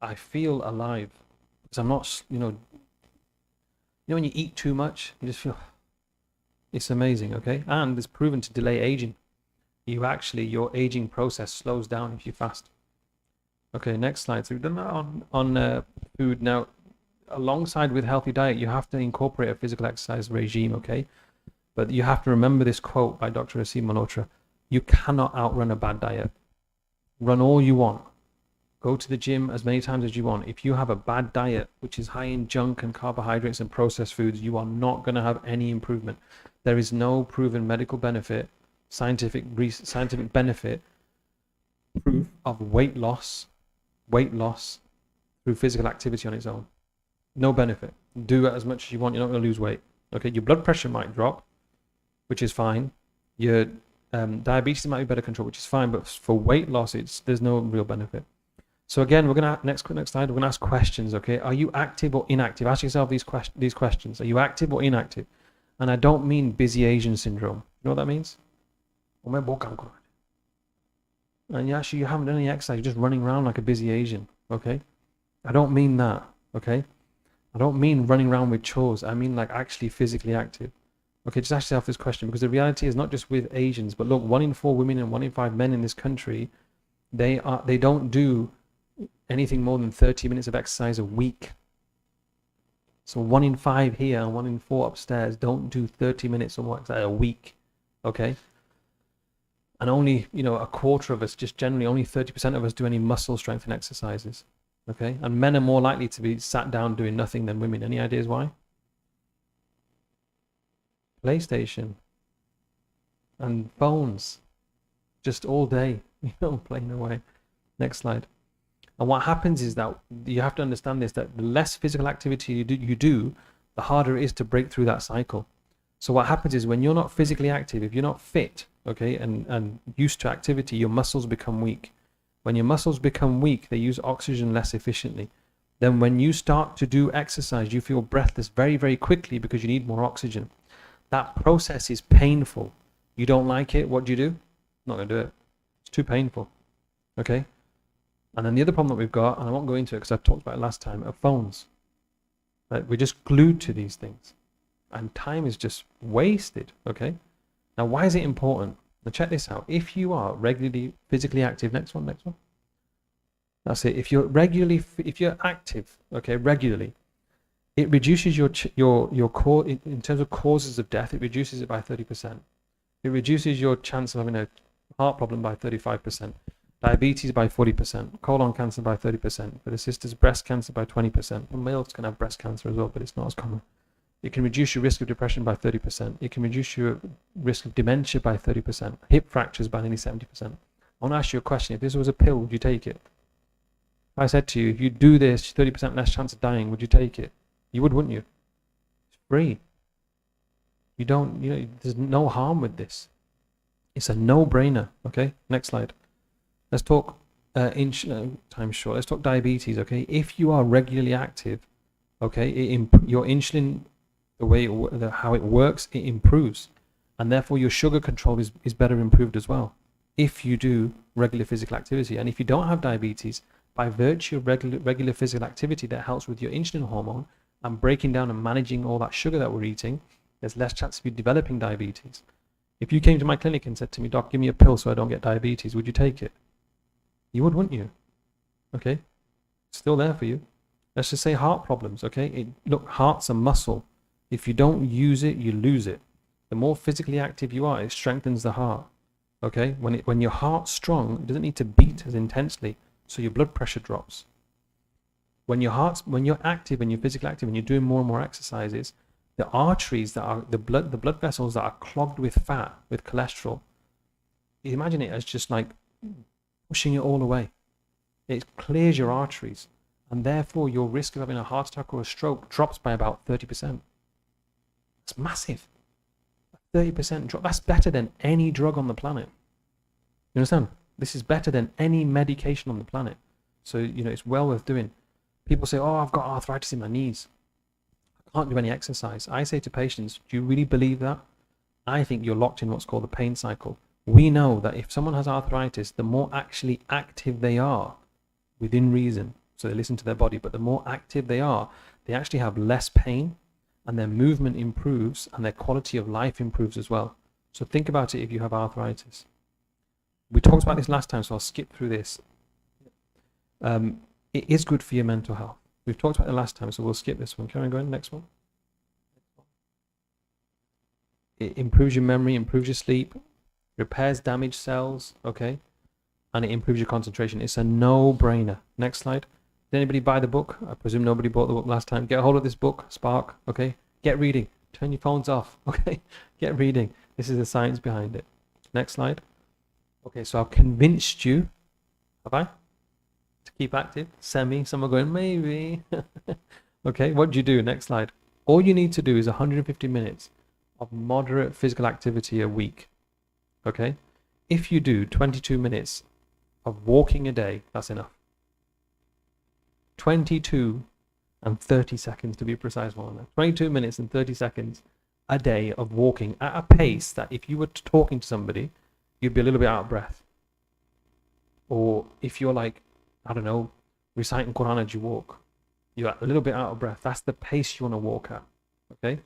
I feel alive. Because I'm not, when you eat too much, you just feel... It's amazing, okay? And it's proven to delay aging. Your aging process slows down if you fast. Okay, next slide. So we've done that on food. Now, alongside with healthy diet, you have to incorporate a physical exercise regime, okay? But you have to remember this quote by Dr. Asim Malhotra. You cannot outrun a bad diet. Run all you want. Go to the gym as many times as you want. If you have a bad diet, which is high in junk and carbohydrates and processed foods, you are not going to have any improvement. There is no proven medical benefit, scientific benefit, proof of weight loss through physical activity on its own. No benefit. Do it as much as you want. You're not going to lose weight. Okay, your blood pressure might drop, which is fine. Your diabetes might be better controlled, which is fine. But for weight loss, there's no real benefit. So again, we're going to next slide. We're going to ask questions. Okay, are you active or inactive? Ask yourself these questions. Are you active or inactive? And I don't mean busy Asian syndrome. You know what that means? And actually, you haven't done any exercise. You're just running around like a busy Asian. Okay, I don't mean that. Okay, I don't mean running around with chores. I mean like actually physically active. Okay, just ask yourself this question, because the reality is not just with Asians, but look, 1 in 4 women and 1 in 5 men in this country, they don't do anything more than 30 minutes of exercise a week. So 1 in 5 here and 1 in 4 upstairs don't do 30 minutes of exercise a week. Okay, and only a quarter of us, just generally only 30% of us, do any muscle strengthening exercises. Okay, and men are more likely to be sat down doing nothing than women. Any ideas why? PlayStation and phones, just all day, playing away. Next slide. And what happens is that you have to understand this, that the less physical activity you do, the harder it is to break through that cycle. So what happens is when you're not physically active, if you're not fit, okay, and used to activity, your muscles become weak. When your muscles become weak, they use oxygen less efficiently. Then when you start to do exercise, you feel breathless very, very quickly because you need more oxygen. That process is painful. You don't like it, what do? Not going to do it. It's too painful. Okay? And then the other problem that we've got, and I won't go into it because I talked about it last time, are phones. Right? We're just glued to these things. And time is just wasted. Okay? Now, why is it important? Now, check this out. If you are regularly physically active, next one. That's it. If you're active, okay, regularly, it reduces your core in terms of causes of death. It reduces it by 30%. It reduces your chance of having a heart problem by 35%, diabetes by 40%, colon cancer by 30%. For the sisters, breast cancer by 20%. And males can have breast cancer as well, but it's not as common. It can reduce your risk of depression by 30%. It can reduce your risk of dementia by 30%. Hip fractures by nearly 70%. I want to ask you a question. If this was a pill, would you take it? If I said to you, if you do this, 30% less chance of dying, would you take it? You would, wouldn't you? It's free. There's no harm with this. It's a no-brainer. Okay, next slide. Let's talk time short. Let's talk diabetes, okay? If you are regularly active, okay, your insulin, how it works, it improves, and therefore your sugar control is better improved as well. If you do regular physical activity, and if you don't have diabetes, by virtue of regular physical activity that helps with your insulin hormone and breaking down and managing all that sugar that we're eating, there's less chance of you developing diabetes. If you came to my clinic and said to me, Doc, give me a pill so I don't get diabetes, would you take it? You would, wouldn't you? Okay, still there for you. Let's just say heart problems, okay? Look, heart's a muscle. If you don't use it, you lose it. The more physically active you are, it strengthens the heart, okay? When your heart's strong, it doesn't need to beat as intensely, so your blood pressure drops. When you're active and you're physically active and you're doing more and more exercises, the arteries that are the blood vessels that are clogged with fat, with cholesterol, you imagine it as just like pushing it all away. It clears your arteries, and therefore your risk of having a heart attack or a stroke drops by about 30%. That's massive. A 30% drop. That's better than any drug on the planet. You understand? This is better than any medication on the planet. So, it's well worth doing. People say, oh, I've got arthritis in my knees. I can't do any exercise. I say to patients, do you really believe that? I think you're locked in what's called the pain cycle. We know that if someone has arthritis, the more actually active they are, within reason, so they listen to their body, but the more active they are, they actually have less pain, and their movement improves, and their quality of life improves as well. So think about it if you have arthritis. We talked about this last time, so I'll skip through this. It is good for your mental health. We've talked about it last time, so we'll skip this one. Can I go in? Next one. It improves your memory, improves your sleep, repairs damaged cells, okay? And it improves your concentration. It's a no-brainer. Next slide. Did anybody buy the book? I presume nobody bought the book last time. Get a hold of this book, Spark, okay? Get reading. Turn your phones off, okay? Get reading. This is the science behind it. Next slide. Okay, so I've convinced you, have I? To keep active? Some are going, maybe. Okay, what do you do? Next slide. All you need to do is 150 minutes of moderate physical activity a week, okay? If you do 22 minutes of walking a day, that's enough. 22 and 30 seconds to be precise, more than that. 22 minutes and 30 seconds a day of walking at a pace that if you were talking to somebody, you'd be a little bit out of breath. Or if you're like, I don't know, reciting Quran as you walk, you're a little bit out of breath. That's the pace you want to walk at, okay?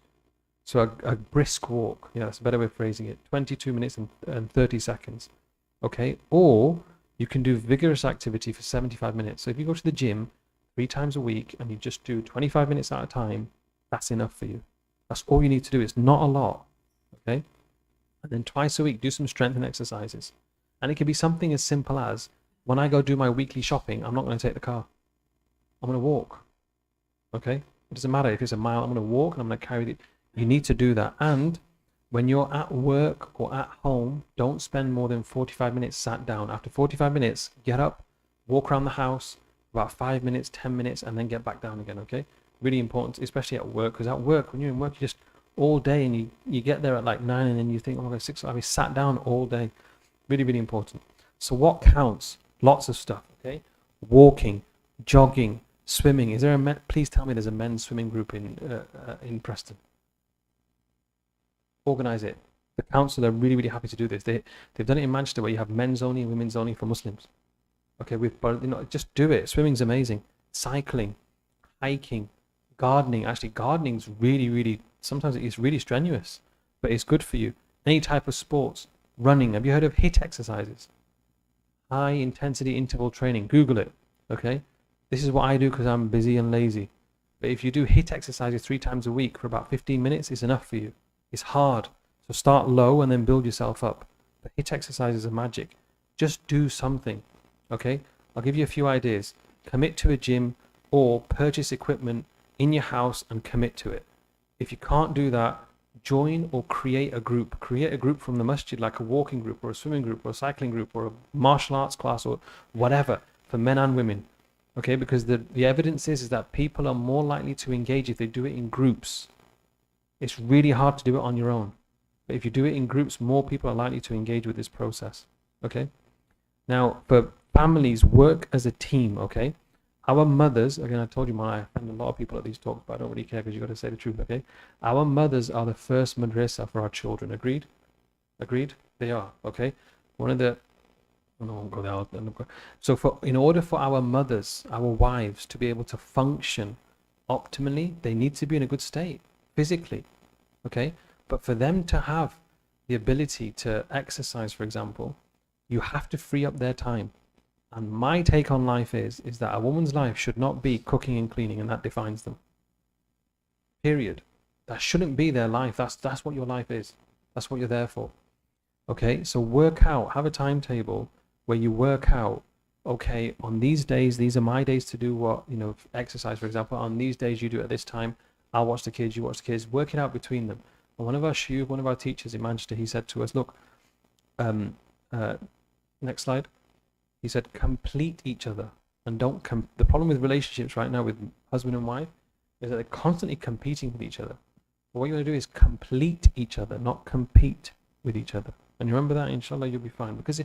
So a brisk walk, that's a better way of phrasing it. 22 minutes and 30 seconds, okay? Or you can do vigorous activity for 75 minutes. So if you go to the gym 3 times a week and you just do 25 minutes at a time, that's enough for you. That's all you need to do. It's not a lot, okay? And then twice a week, do some strength exercises. And it can be something as simple as, when I go do my weekly shopping, I'm not going to take the car. I'm going to walk, okay? It doesn't matter if it's a mile, I'm going to walk and I'm going to carry it. You need to do that. And when you're at work or at home, don't spend more than 45 minutes sat down. After 45 minutes, get up, walk around the house, about 5 minutes, 10 minutes, and then get back down again, okay? Really important, especially at work, because at work, when you're in work, you just all day, and you get there at like 9, and then you think, oh my God, 6, I'll be sat down all day. Really, really important. So what counts? Lots of stuff, okay? Walking, jogging, swimming. Is there please tell me there's a men's swimming group in Preston. Organize it. The council are really, really happy to do this. They've done it in Manchester, where you have men's only and women's only for Muslims. Okay, just do it. Swimming's amazing. Cycling, hiking, gardening. Actually, gardening's really, really, sometimes it's really strenuous, but it's good for you. Any type of sports. Running. Have you heard of HIIT exercises? High intensity interval training. Google it, okay? This is what I do because I'm busy and lazy. But if you do HIIT exercises 3 times a week for about 15 minutes, it's enough for you. It's hard. So start low and then build yourself up. But HIIT exercises are magic. Just do something, okay? I'll give you a few ideas. Commit to a gym or purchase equipment in your house and commit to it. If you can't do that, join or create a group. Create a group from the Masjid, like a walking group or a swimming group or a cycling group or a martial arts class or whatever, for men and women, okay? Because the evidence is that people are more likely to engage if they do it in groups. It's really hard to do it on your own. But if you do it in groups, more people are likely to engage with this process, okay? Now, for families work as a team, okay? Our mothers, again, I told you, I offend a lot of people at these talks, but I don't really care because you got to say the truth, okay? Our mothers are the first madrasa for our children. Agreed? Agreed? They are, okay? One of the, I won't go there. So in order for our mothers, our wives, to be able to function optimally, they need to be in a good state physically, okay? But for them to have the ability to exercise, for example, you have to free up their time. And my take on life is that a woman's life should not be cooking and cleaning, and that defines them. Period. That shouldn't be their life. That's what your life is. That's what you're there for. Okay, so work out, have a timetable where you work out, okay, on these days, these are my days to do what, exercise, for example. On these days, you do it at this time. I'll watch the kids, you watch the kids. Work it out between them. And one of our teachers in Manchester, he said to us, look, next slide. He said, complete each other, and don't the problem with relationships right now with husband and wife is that they're constantly competing with each other. But what you want to do is complete each other, not compete with each other. And you remember that, inshallah, you'll be fine. Because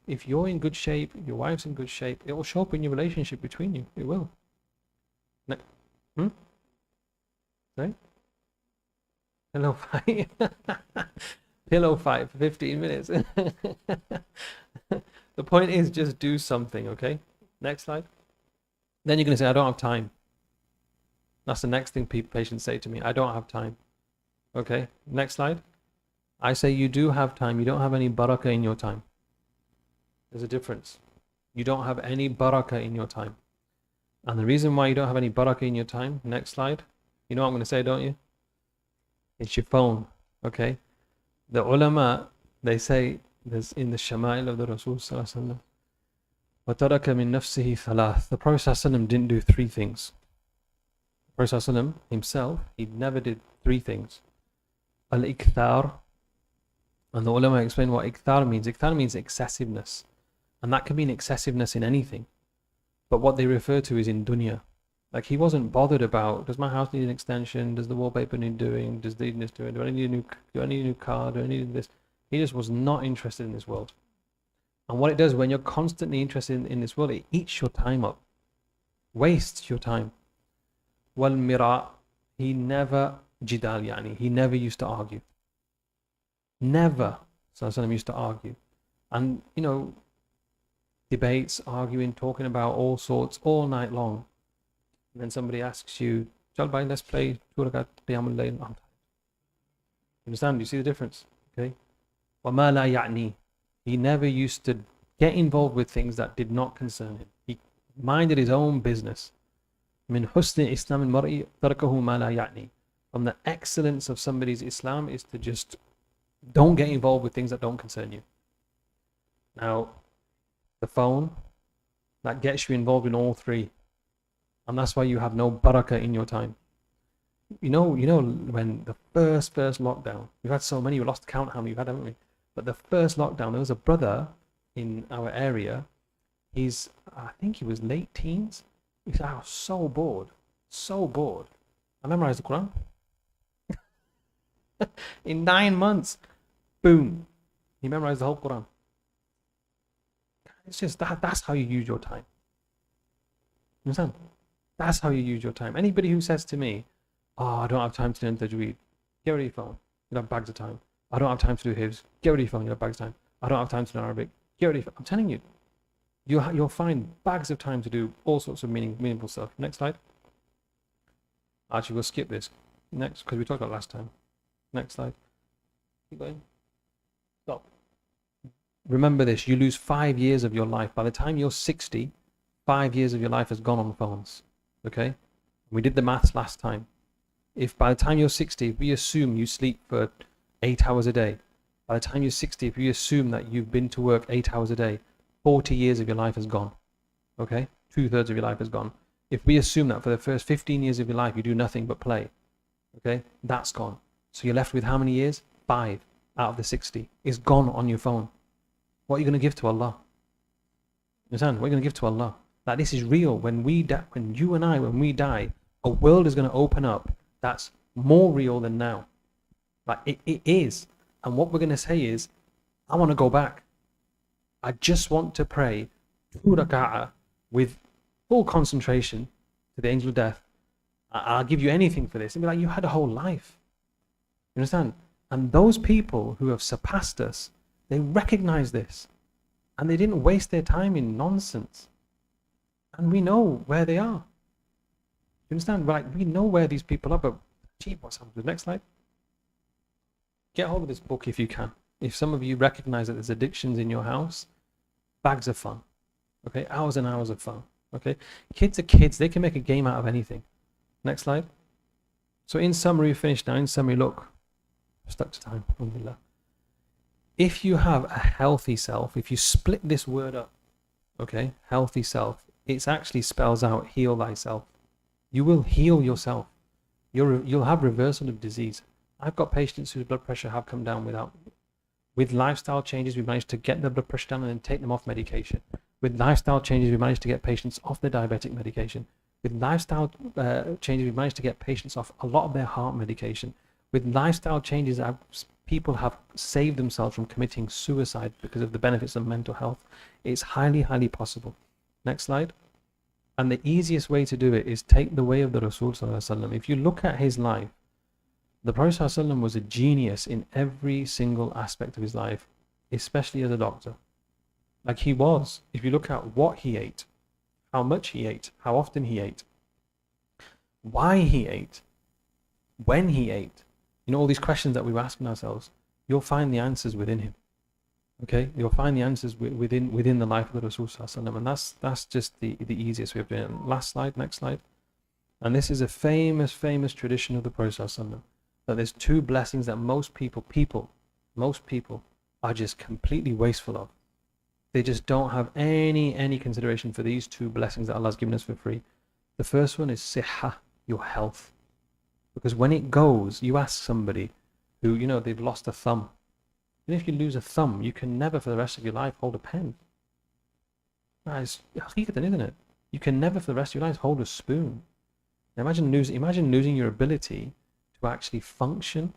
if you're in good shape, your wife's in good shape, it will show up in your relationship between you. It will. Sorry? Pillow fight. Pillow fight for 15 minutes. The point is, just do something, okay? Next slide. Then you're going to say, I don't have time. That's the next thing patients say to me. I don't have time. Okay, next slide. I say you do have time. You don't have any barakah in your time. There's a difference. You don't have any barakah in your time. And the reason why you don't have any barakah in your time, next slide. You know what I'm going to say, don't you? It's your phone, okay? The ulama, they say, there's in the Shama'il of the Rasul Sallallahu وَتَرَكَ مِن نَفْسِهِ ثَلَاث. The Prophet Sallallahu didn't do three things. The Prophet Sallallahu himself, he never did three things. Al-Ikthar. And the ulama explain what Ikthar means. Ikthar means excessiveness. And that can mean excessiveness in anything. But what they refer to is in dunya. Like, he wasn't bothered about, does my house need an extension? Does the wallpaper need doing? Does the this doing? Do I need a new car? Do I need this? He just was not interested in this world. And what it does when you're constantly interested in this world, it eats your time up, wastes your time. Wal mira, he never jidal yani, he never used to argue. Never. Sallallahu used to argue. And debates, arguing, talking about all sorts all night long. And then somebody asks you, Chal bhai, let's play 2 rakat Qiyamul Layl. I'm tired. Understand? You see the difference? Okay? وَمَا لَا يَعْنِي. He never used to get involved with things that did not concern him. He minded his own business. مِنْ حُسْنِ إِسْلَامِ الْمَرْءِ تَرَكَهُ مَا لَا يَعْنِي. From the excellence of somebody's Islam is to just don't get involved with things that don't concern you. Now, the phone, that gets you involved in all three. And that's why you have no barakah in your time. You know when the first lockdown, we've had so many, we lost count how many we've had, haven't we? But the first lockdown, there was a brother in our area. I think he was late teens. He said, I was so bored. I memorized the Quran. In 9 months, boom, he memorized the whole Quran. It's just that's how you use your time. You understand? That's how you use your time. Anybody who says to me, I don't have time to learn tajweed, get rid of your phone. You'll have bags of time. I don't have time to do hifz, get rid of your phone. You'll have bags of time. I don't have time to learn Arabic, get rid of your phone. I'm telling you, you'll find bags of time to do all sorts of meaningful stuff. Next slide. Actually, we'll skip this next because we talked about last time. Next slide. Keep going. Stop. Remember this, you lose 5 years of your life. By the time you're 60, 5 years of your life has gone on phones. Okay? We did the maths last time. If by the time you're 60, if we assume you sleep for 8 hours a day, by the time you're 60, if we assume that you've been to work 8 hours a day, 40 years of your life has gone. Okay? 2/3 of your life has gone. If we assume that for the first 15 years of your life, you do nothing but play, okay? That's gone. So you're left with how many years? 5 out of the 60. It's gone on your phone. What are you going to give to Allah? You understand? What are you going to give to Allah? That this is real. When you and I, when we die, a world is going to open up that's more real than now. Like it is. And what we're going to say is, I want to go back. I just want to pray 2 rak'ah with full concentration to the angel of death, I'll give you anything for this. It'd be like you had a whole life. You understand? And those people who have surpassed us, they recognize this. And they didn't waste their time in nonsense. And we know where they are. You understand? Like, we know where these people are, but gee, what's happened? Next slide. Get hold of this book if you can. If some of you recognize that there's addictions in your house, bags of fun. Okay, hours and hours of fun. Okay, kids are kids. They can make a game out of anything. Next slide. So in summary, we finished now. In summary, look, stuck to time. Alhamdulillah. If you have a healthy self, if you split this word up, okay, healthy self, it actually spells out heal thyself. You will heal yourself. You'll have reversal of disease. I've got patients whose blood pressure have come down with lifestyle changes. We've managed to get the blood pressure down and then take them off medication. With lifestyle changes, we managed to get patients off their diabetic medication. With lifestyle changes, we managed to get patients off a lot of their heart medication. With lifestyle changes, people have saved themselves from committing suicide because of the benefits of mental health. It's highly, highly possible. Next slide. And the easiest way to do it is take the way of the Rasul Sallallahu Alaihi Wasallam. If you look at his life, the Prophet Sallallahu Alaihi Wasallam was a genius in every single aspect of his life, especially as a doctor. Like he was. If you look at what he ate, how much he ate, how often he ate, why he ate, when he ate, you know, all these questions that we were asking ourselves, you'll find the answers within him. Okay, you'll find the answers within the life of the Rasul Sallallahu Alaihi Wasallam, and that's just the easiest way of doing it. Last slide, next slide. And this is a famous tradition of the Prophet Sallallahu Alaihi Wasallam, that there's 2 blessings that most people are just completely wasteful of. They just don't have any consideration for these 2 blessings that Allah's given us for free. The first one is sihha, your health. Because when it goes, you ask somebody who, you know, they've lost a thumb. And if you lose a thumb, you can never for the rest of your life hold a pen. It's haqiqatan, isn't it? You can never for the rest of your life hold a spoon. Now imagine losing your ability to actually function.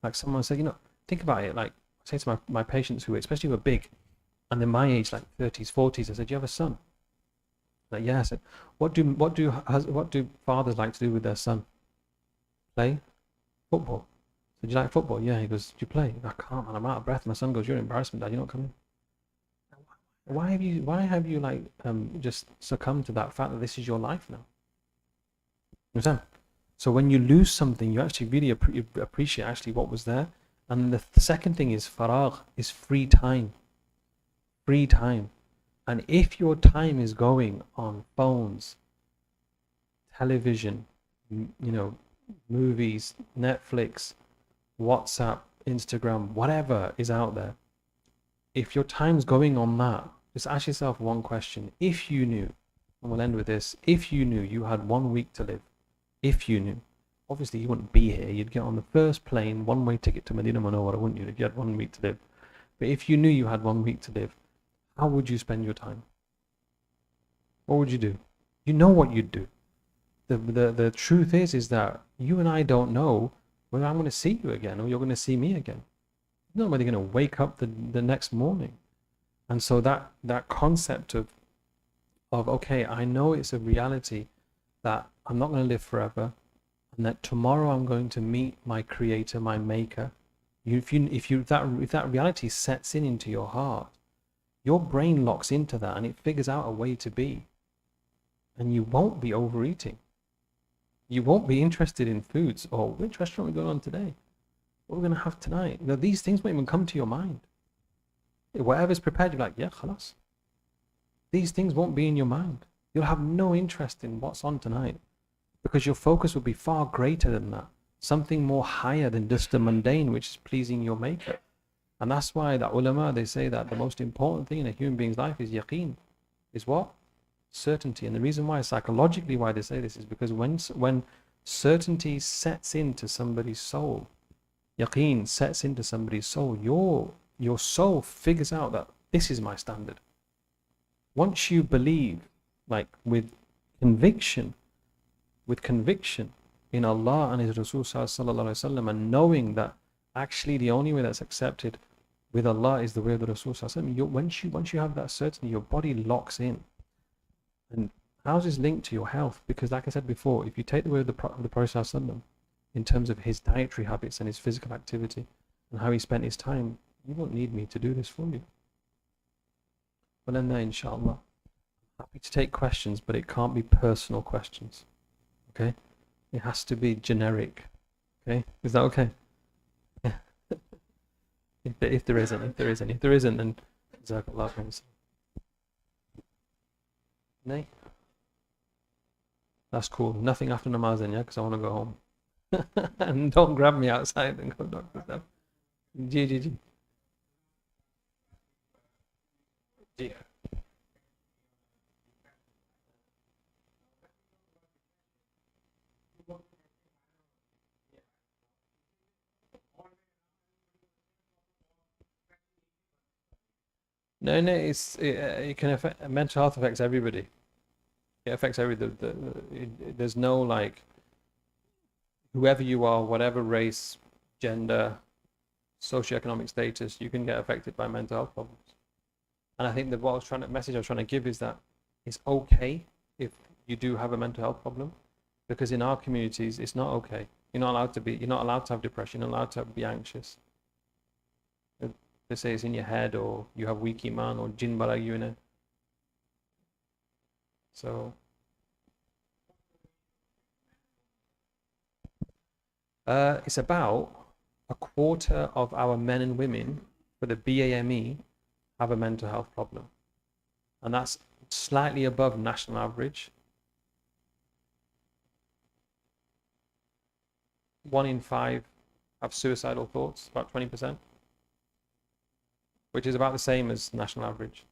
Like someone said, you know, think about it. Like I say to my patients who, especially who are big, and they're my age, like 30s, 40s, I said, do you have a son? Like, yeah. I said, what do fathers like to do with their son? Play football. So do you like football? Yeah. He goes, do you play? I can't, man, I'm out of breath. My son goes, you're an embarrassment, Dad, you're not coming. Why have you like just succumbed to that fact that this is your life now? You understand? So when you lose something, you actually really appreciate actually what was there. And the second thing is faragh, is free time. Free time. And if your time is going on phones, television, you know, movies, Netflix, WhatsApp, Instagram, whatever is out there, if your time's going on that, just ask yourself one question. If you knew, and we'll end with this, if you knew you had 1 week to live, if you knew, obviously you wouldn't be here, you'd get on the first plane, one-way ticket to Madina Munawwara, wouldn't you, if you had 1 week to live? But if you knew you had 1 week to live, how would you spend your time? What would you do? You know what you'd do. The truth is that you and I don't know whether I'm going to see you again or you're going to see me again. You don't know whether you're going to wake up the next morning. And so that concept of okay, I know it's a reality that I'm not going to live forever, and that tomorrow I'm going to meet my creator, my maker. If that reality sets into your heart, your brain locks into that and it figures out a way to be. And you won't be overeating. You won't be interested in foods. Or which restaurant are we going on today? What are we going to have tonight? Now, these things won't even come to your mind. Whatever's prepared, you're like, yeah, khalas. These things won't be in your mind. You'll have no interest in what's on tonight, because your focus will be far greater than that. Something more higher than just the mundane, which is pleasing your maker. And that's why the ulama, they say that the most important thing in a human being's life is yaqeen. Is what? Certainty. And the reason why, psychologically, why they say this is because when certainty sets into somebody's soul, yaqeen sets into somebody's soul, your soul figures out that this is my standard. Once you believe, like with conviction in Allah and His Rasul Sallallahu Alaihi Wasallam, and knowing that actually the only way that's accepted with Allah is the way of the Rasul Sallallahu Alaihi Wasallam. Once you have that certainty, your body locks in. And how is this linked to your health? Because like I said before, if you take the way of the Prophet Sallallahu Alaihi Wasallam in terms of his dietary habits and his physical activity and how he spent his time, you won't need me to do this for you. Well then there, inshallah. Happy to take questions, but it can't be personal questions. Okay? It has to be generic. Okay? Is that okay? Yeah. if there isn't, then Jazakallah khairan. Nay? That's cool. Nothing after namaz then, yeah? Because I want to go home. And don't grab me outside and go doctor stuff. Ji. No, it can affect, mental health affects everybody. It affects there's no like, whoever you are, whatever race, gender, socioeconomic status, you can get affected by mental health problems. And I think that message I was trying to give is that it's okay if you do have a mental health problem, because in our communities it's not okay. You're not allowed to have depression, you're not allowed to be anxious. They say it's in your head, or you have weak iman, or jinn barag you in it. So it's about a quarter of our men and women for the BAME have a mental health problem, and that's slightly above national average. 1 in 5 have suicidal thoughts, about 20%, which is about the same as national average.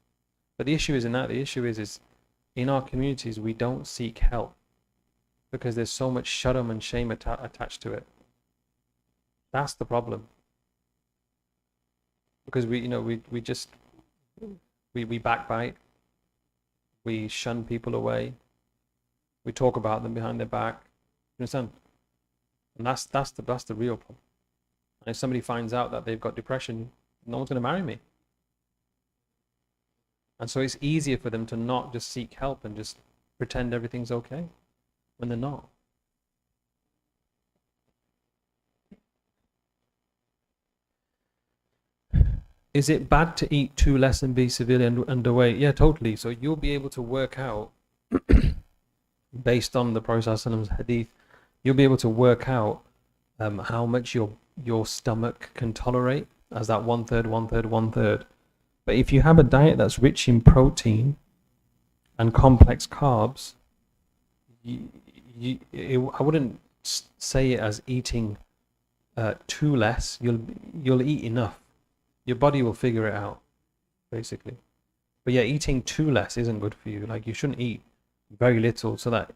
But the issue is in our communities we don't seek help because there's so much shame and shame attached to it. That's the problem. Because we backbite, we shun people away, we talk about them behind their back. You understand? And that's the real problem. And if somebody finds out that they've got depression, no one's going to marry me. And so it's easier for them to not just seek help and just pretend everything's okay when they're not. Is it bad to eat too less and be severely underweight? Yeah, totally. So you'll be able to work out, based on the Prophet ﷺ's hadith, you'll be able to work out how much your stomach can tolerate as that 1/3, 1/3, 1/3. But if you have a diet that's rich in protein and complex carbs, I wouldn't say it as eating too less. You'll eat enough. Your body will figure it out, basically. But yeah, eating too less isn't good for you. Like, you shouldn't eat very little so that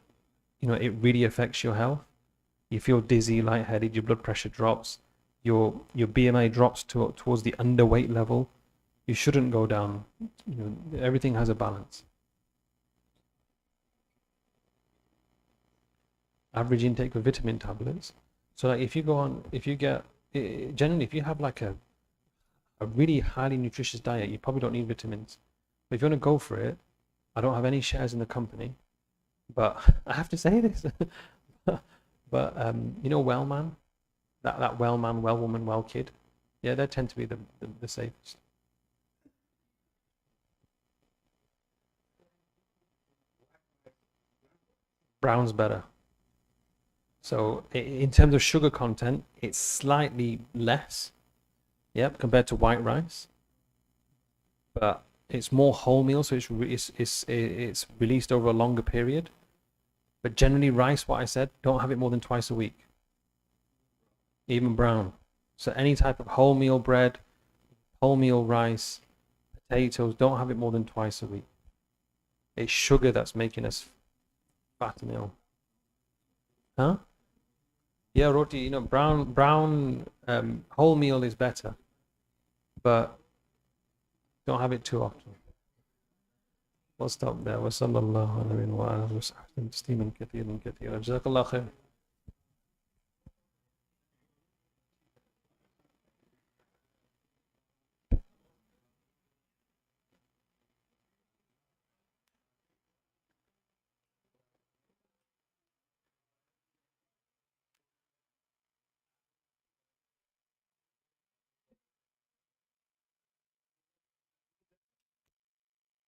it really affects your health. You feel dizzy, lightheaded, your blood pressure drops, your BMI drops towards the underweight level. You shouldn't go down. Everything has a balance. Average intake of vitamin tablets. So like if you have like a really highly nutritious diet, you probably don't need vitamins. But if you want to go for it, I don't have any shares in the company, but I have to say this. But Wellman, that Wellman, Wellwoman, Wellkid, yeah, they tend to be the safest. Brown's better. So in terms of sugar content, it's slightly less, yep, compared to white rice. But it's more wholemeal, so it's released over a longer period. But generally, rice, what I said, don't have it more than twice a week. Even brown. So any type of wholemeal bread, wholemeal rice, potatoes, don't have it more than twice a week. It's sugar that's making us fat and ill. Huh? Yeah, roti, brown wholemeal is better, but don't have it too often. We'll stop there. وصلى الله على نبينا وعلى آله وصحبه وسلم تسليما كثيرا كثيرا. جزاك الله خير.